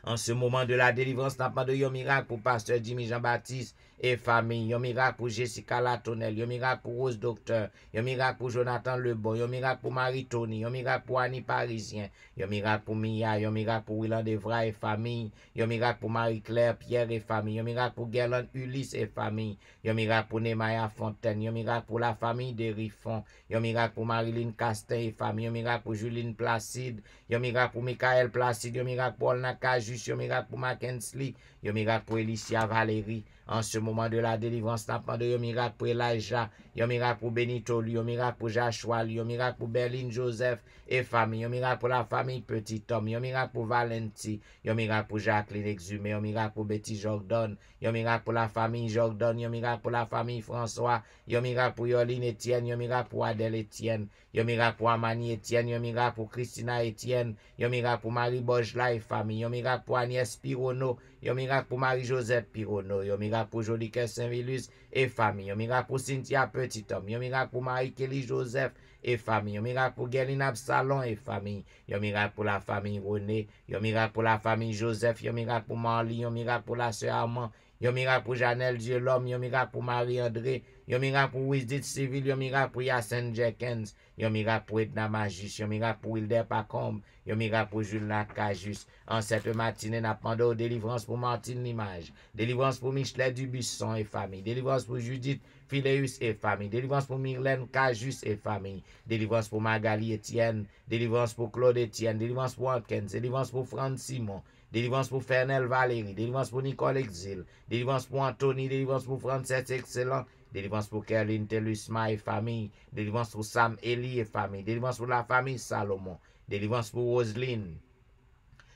En ce moment de la délivrance, n'a pas de yon miracle pour pasteur Jimmy Jean-Baptiste et famille, yon miracle pour Jessica Latonel, yon miracle pour Rose Docteur, yon miracle pour Jonathan Lebon, yon miracle pour Marie-Tony, yon miracle pour Annie Parisien, yon miracle pour Mia, yon miracle pour Willan Devra et famille, yon miracle pour Marie-Claire Pierre et famille, yon miracle pour Gerland Ulysse et famille, yon miracle pour Nemaya Fontaine, yon miracle pour la famille de Riffon, yon miracle pour Marilyn Castin et famille, yon miracle pour Juline Placide, yon miracle pour Michael Placide, yon miracle pour Olna Cajus, yon miracle pour Mackensley, yon miracle pour Elicia Valérie. En ce moment de la délivrance, n'a pas de yon miracle pour Elijah, yon miracle pour Benito, yon miracle pour Joshua, yon miracle pour Berlin Joseph et famille, yon miracle pour la famille Petit Homme, yon miracle pour Valenti, yon miracle pour Jacqueline Exhumé, yon miracle pour Betty Jordan, yon miracle pour la famille Jordan, yon miracle pour la famille François, yon miracle pour Yoline Etienne, yon miracle pour Adèle Etienne, yon miracle pour Amani Etienne, yon miracle pour Christina Etienne, yon miracle pour Marie Bojla et famille, yon miracle pour Agnès Pirono, yon miracle pour Marie-Josette Pirono, yon miracle miracle pour Jolicoeur Saint-Vilus et famille, un miracle pour Cynthia Petit Homme, un miracle pour Marie-Kelly Joseph et famille, un miracle pour Guerline Absalon et famille, un miracle pour la famille René, un miracle pour la famille Joseph, un miracle pour Marly, un miracle pour la sœur Armand, un miracle pour Janelle Dieu l'homme, un miracle pour Marie-André, un miracle pour Wisdit Civil, un miracle pour Yacine Jenkins, un miracle pour Edna Majus, un miracle pour Wilder Pacombe, un miracle pour Jules Cajus. En cette matinée, n'a demandé aux délivrance pour Martine Limage, délivrance pour Michelet Dubusson et famille, délivrance pour Judith Phileus et famille, délivrance pour Myrlène Cajus et famille, délivrance pour Magali Etienne, délivrance pour Claude Etienne, délivrance pour Watkins, délivrance pour Franck Simon, délivrance pour Fernel Valérie, délivrance pour Nicole Exil, délivrance pour Anthony, délivrance pour Frances Excellent, délivrance pour Kerline Telusma et famille, délivrance pour Sam Eli et famille, délivrance pour la famille Salomon, délivrance pour Roseline,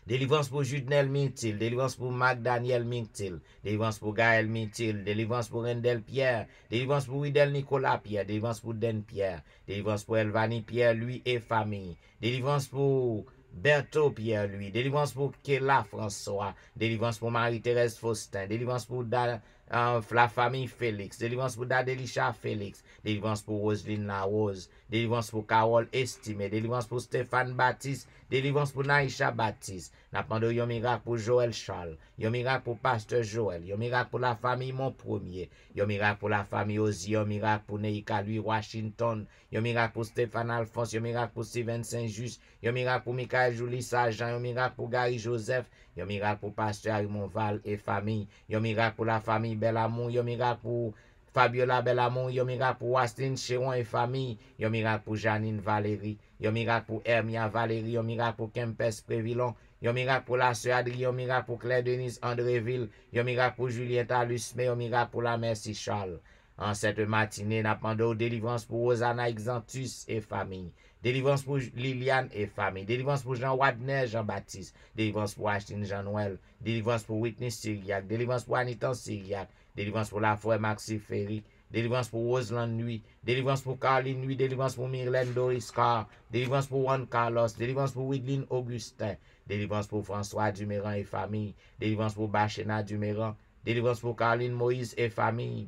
délivrance pour Judnel Mintil, délivrance pour Magdaniel Mintil, délivrance pour Gaël Mintil, délivrance pour Rendel Pierre, délivrance pour Widel Nicolas Pierre, délivrance pour Den Pierre, délivrance pour Elvani Pierre, lui et famille, délivrance pour Berthaud Pierre, lui, délivrance pour Kéla François, délivrance pour Marie-Thérèse Faustin, délivrance pour la famille Félix, délivrance pour Dadelisha Félix, délivrance pour Roselyne Larose, délivrance pour Carole Estimé, délivrance pour Stéphane Baptiste, délivrance pour Naïcha Baptiste. N'a demandé un miracle pour Joël Charles, un miracle pour Pasteur Joël, un miracle pour la famille Mon Premier, un miracle pour la famille Ozzy, un miracle pour Neika Louis Washington, un miracle pour Stéphane Alphonse, un miracle pour Steven Saint-Just, un miracle pour Michael Julie Sargent, un miracle pour Gary Joseph, un miracle pour Pasteur Raymond Val et famille, un miracle pour la famille Belamont, un miracle pour Fabiola Belamont, un miracle pour Wastine Chéron et famille, un miracle pour Janine Valérie, un miracle pour Hermia Valérie, un miracle pour Kempes Prévillon, un miracle pour la sœur Adrie, un miracle pour Claire Denise Andréville, un miracle pour Juliette Alusme, un miracle pour la Merci Charles. En cette matinée, n'a demandé délivrance pour Rosanna Exantus et famille, délivrance pour Liliane et famille, délivrance pour Jean Wadner, Jean-Baptiste, délivrance pour Ashton Jean-Noël, délivrance pour Whitney Syriac, délivrance pour Anita Syriac, délivrance pour la foi Maxime Ferry, délivrance pour Roseland Nuit, délivrance pour Caroline Nuit, délivrance pour Myrlène Doris Carr, délivrance pour Juan Carlos, délivrance pour Widline Augustin, délivrance pour François Duméran et famille, délivrance pour Bachena Duméran, délivrance pour Caroline Moïse et famille,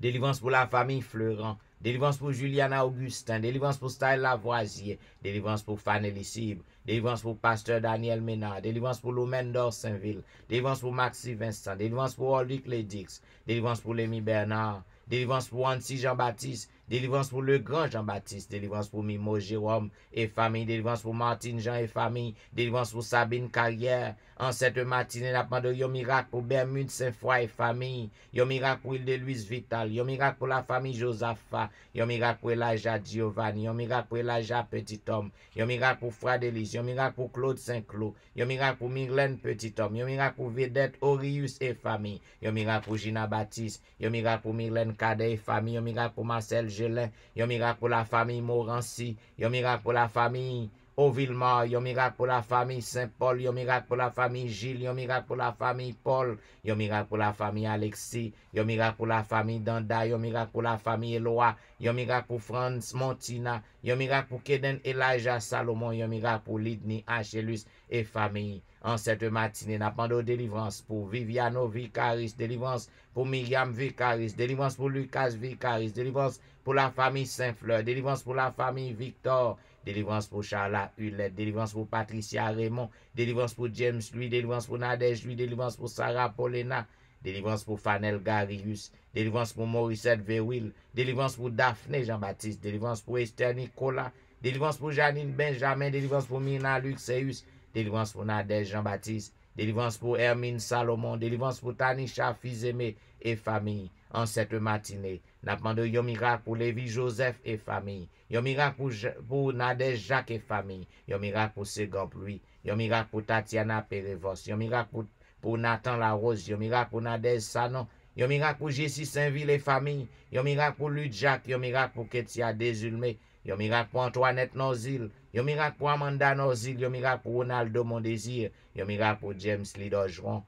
délivrance pour la famille Fleurant, délivrance pour Juliana Augustin, délivrance pour Style Lavoisier, délivrance pour Fanelli Cibre, délivrance pour Pasteur Daniel Ménard, délivrance pour Lomendor Saint-Ville, délivrance pour Maxi Vincent, délivrance pour Orlic Lédix, délivrance pour Lémi Bernard, délivrance pour Anti Jean-Baptiste, délivrance pour le grand Jean-Baptiste, délivrance pour Mimo Jérôme et famille, délivrance pour Martine Jean et famille, délivrance pour Sabine Carrière. En cette matinée, n'a pas de yon miracle pour Bermude Saint-Foy et famille, yon miracle pour Île de Louise Vital, yon miracle pour la famille Josaphat, yon miracle pour Elijah Giovanni, yon miracle pour Elijah Petit Homme, yon miracle pour Fradélis, yon miracle pour Claude Saint-Cloud, yon miracle pour Myrlène Petit Homme, yon miracle pour Vedette Orius et famille, yon miracle pour Gina Baptiste, yon miracle pour Myrlène Cadet et famille, yon miracle pour Marcel Gelin, yon miracle pour la famille Morancy, yon miracle pour la famille Auvillemar, yon miracle pour la famille Saint-Paul, yon miracle pour la famille Gilles, yon miracle pour la famille Paul, yon miracle pour la famille Alexis, yon miracle pour la famille Danda, yon miracle pour la famille Eloa, yon miracle pour Franz Montina, yon miracle pour Keden Elijah Salomon, yon miracle pour Lidni Achelus et famille. En cette matinée, n'a pas de délivrance pour Viviano Vicaris, délivrance pour Myriam Vicaris, délivrance pour Lucas Vicaris, délivrance pour la famille Saint-Fleur, délivrance pour la famille Victor, délivrance pour Charlotte Hulette, délivrance pour Patricia Raymond, délivrance pour James Louis, délivrance pour Nadège Louis, délivrance pour Sarah Paulina, délivrance pour Fanel Garius, délivrance pour Morissette Verwil, délivrance pour Daphné Jean-Baptiste, délivrance pour Esther Nicolas, délivrance pour Janine Benjamin, délivrance pour Mina Luxeus, délivrance pour Nadège Jean-Baptiste, délivrance pour Hermine Salomon, délivrance pour Tanisha Fils-Aimé et famille. En cette matinée, n'a demandé un miracle pour Lévi Joseph et famille, un miracle pour Nadège Jacques et famille, un miracle pour Ségan Pluie, un miracle pour Tatiana Perevos, un miracle pour Nathan Larose, un miracle pour Nadège Sanon, un miracle pour Jessie Saint-Ville et famille, un miracle pour Luc Jacques, un miracle pour Ketia Desulmé, un miracle pour Antoinette Nozil, un miracle pour Amanda Nozil, un miracle pour Ronaldo Mondésir, un miracle pour James Lidogeron,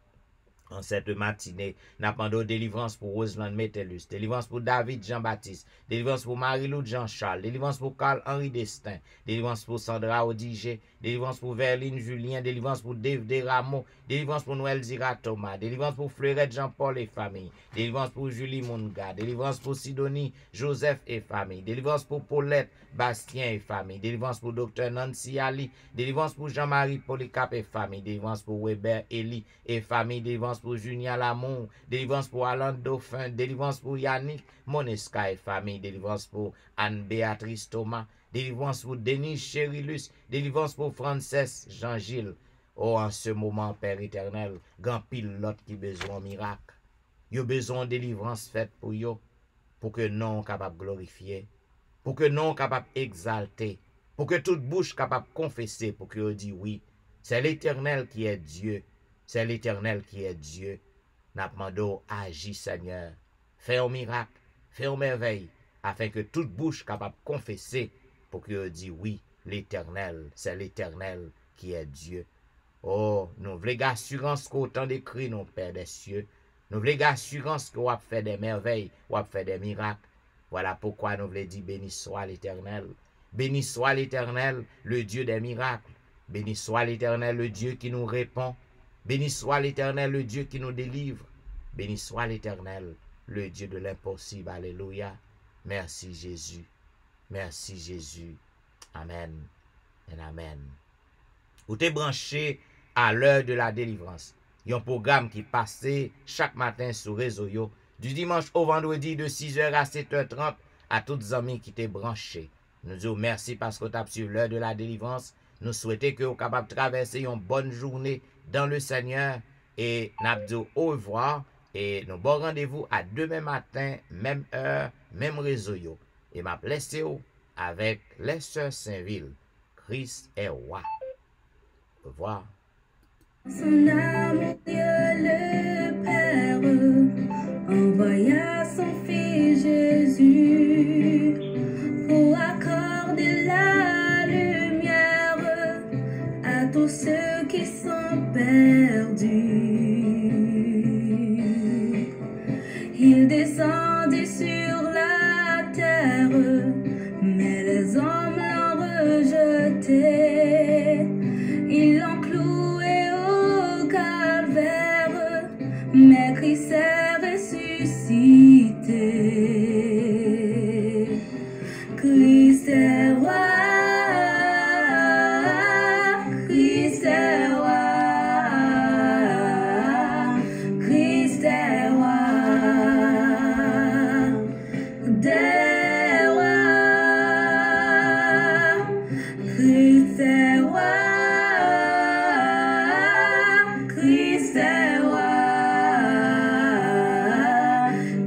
En cette matinée, nous demandons délivrance pour Roselaine Metellus, délivrance pour David Jean-Baptiste, délivrance pour Marie-Lou Jean-Charles, délivrance pour Carl-Henri Destin, délivrance pour Sandra Odigé, délivrance pour Verline Julien, délivrance pour Dave Desrameaux, délivrance pour Noël Zira Thomas, délivrance pour Fleurette Jean-Paul et famille, délivrance pour Julie Munga, délivrance pour Sidonie Joseph et famille, délivrance pour Paulette Bastien et famille, délivrance pour Dr Nancy Ali, délivrance pour Jean-Marie Polycarpe et famille, délivrance pour Weber Eli et famille, délivrance pour Julien Lamour, délivrance pour Alain Dauphin, délivrance pour Yannick Monesca et famille, délivrance pour Anne-Béatrice Thomas, délivrance pour Denis Chérilus, délivrance pour Frances Jean-Gilles. Oh, en ce moment, Père éternel, grand pilote qui besoin de miracle. Yo besoin de délivrance faite pour yo, pour que non capable glorifier, pour que non capable exalter, pour que toute bouche capable confesser, pour que yo dit oui, c'est l'Éternel qui est Dieu, c'est l'Éternel qui est Dieu. N'a demandé agis Seigneur, fais un miracle, fais une merveille, afin que toute bouche capable confesser, pour que yo dit oui, l'Éternel, c'est l'Éternel qui est Dieu. Oh, nous voulons assurance qu'autant d'écrit nos Père des cieux. Nous voulons assurance que vous avez fait des merveilles, vous avez fait des miracles. Voilà pourquoi nous voulons dire béni soit l'Éternel. Béni soit l'Éternel, le Dieu des miracles. Béni soit l'Éternel, le Dieu qui nous répond. Béni soit l'Éternel, le Dieu qui nous délivre. Béni soit l'Éternel, le Dieu de l'impossible. Alléluia. Merci Jésus. Merci Jésus. Amen. Et amen. Vous êtes branché à l'heure de la délivrance. Il y a un programme qui passe chaque matin sur réseau yo, du dimanche au vendredi de 6h à 7h30 à tous les amis qui étaient branchés. Nous disons merci parce que vous avez suivi l'heure de la délivrance. Nous souhaitons que vous soyez capables de traverser une bonne journée dans le Seigneur. Et nous disons au revoir. Et nous bon rendez-vous à demain matin, même heure, même réseau yo. Et m'a blessé avec les sœurs Saint-Ville. Christ est roi. Au revoir. Son amour, Dieu le Père envoya son Fils Jésus pour accorder la lumière à tous ceux qui sont perdus. Il descendit sur la terre, mais les hommes l'ont rejeté. Ils l'ont cloué au calvaire, mais Christ est ressuscité. Christ est roi, Christ est roi, Christ est roi, des rois, Christ est roi. Christ est roi,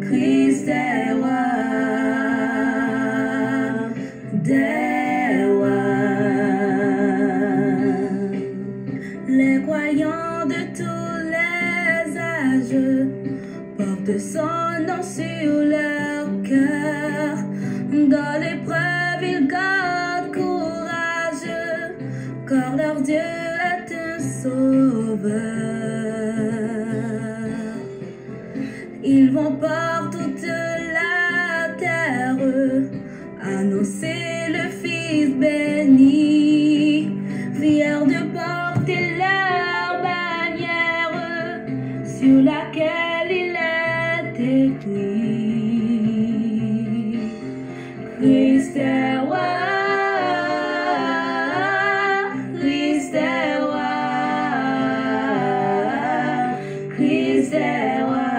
Christ est roi, des rois. Les croyants de tous les âges portent son nom sur leur cœur. Dans l'épreuve, ils gardent courage, car leur Dieu est un sauveur. Ils vont par toute la terre annoncer le Fils béni, fiers de porter leur bannière sur laquelle il est écrit. Christ est roi, Christ est roi, Christ est roi,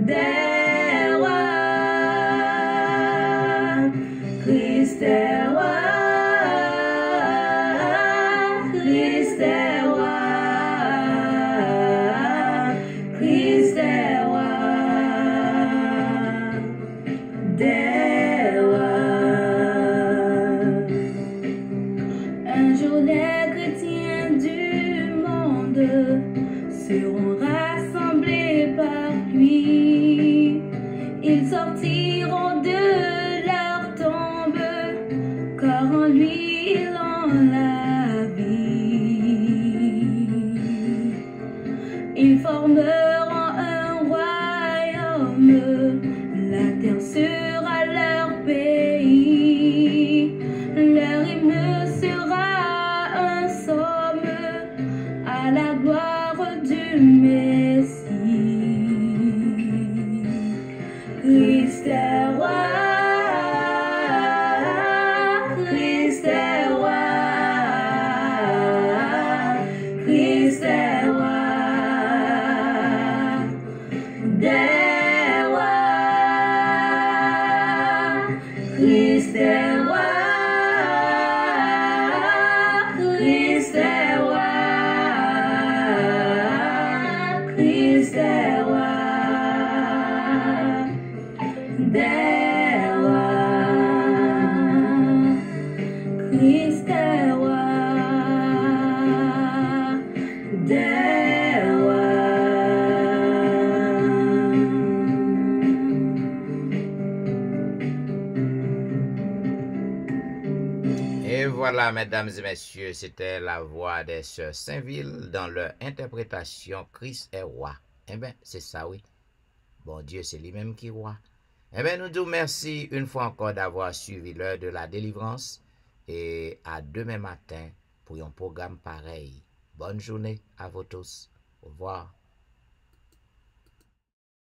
des rois, Christ est roi, Christ est roi, Christ est Et voilà, mesdames et messieurs, c'était la voix des sœurs Saint-Ville dans leur interprétation Christ est roi. Eh bien, c'est ça, oui. Bon Dieu, c'est lui-même qui est roi. Eh bien, nous disons merci une fois encore d'avoir suivi l'heure de la délivrance et à demain matin pour un programme pareil. Bonne journée à vous tous. Au revoir.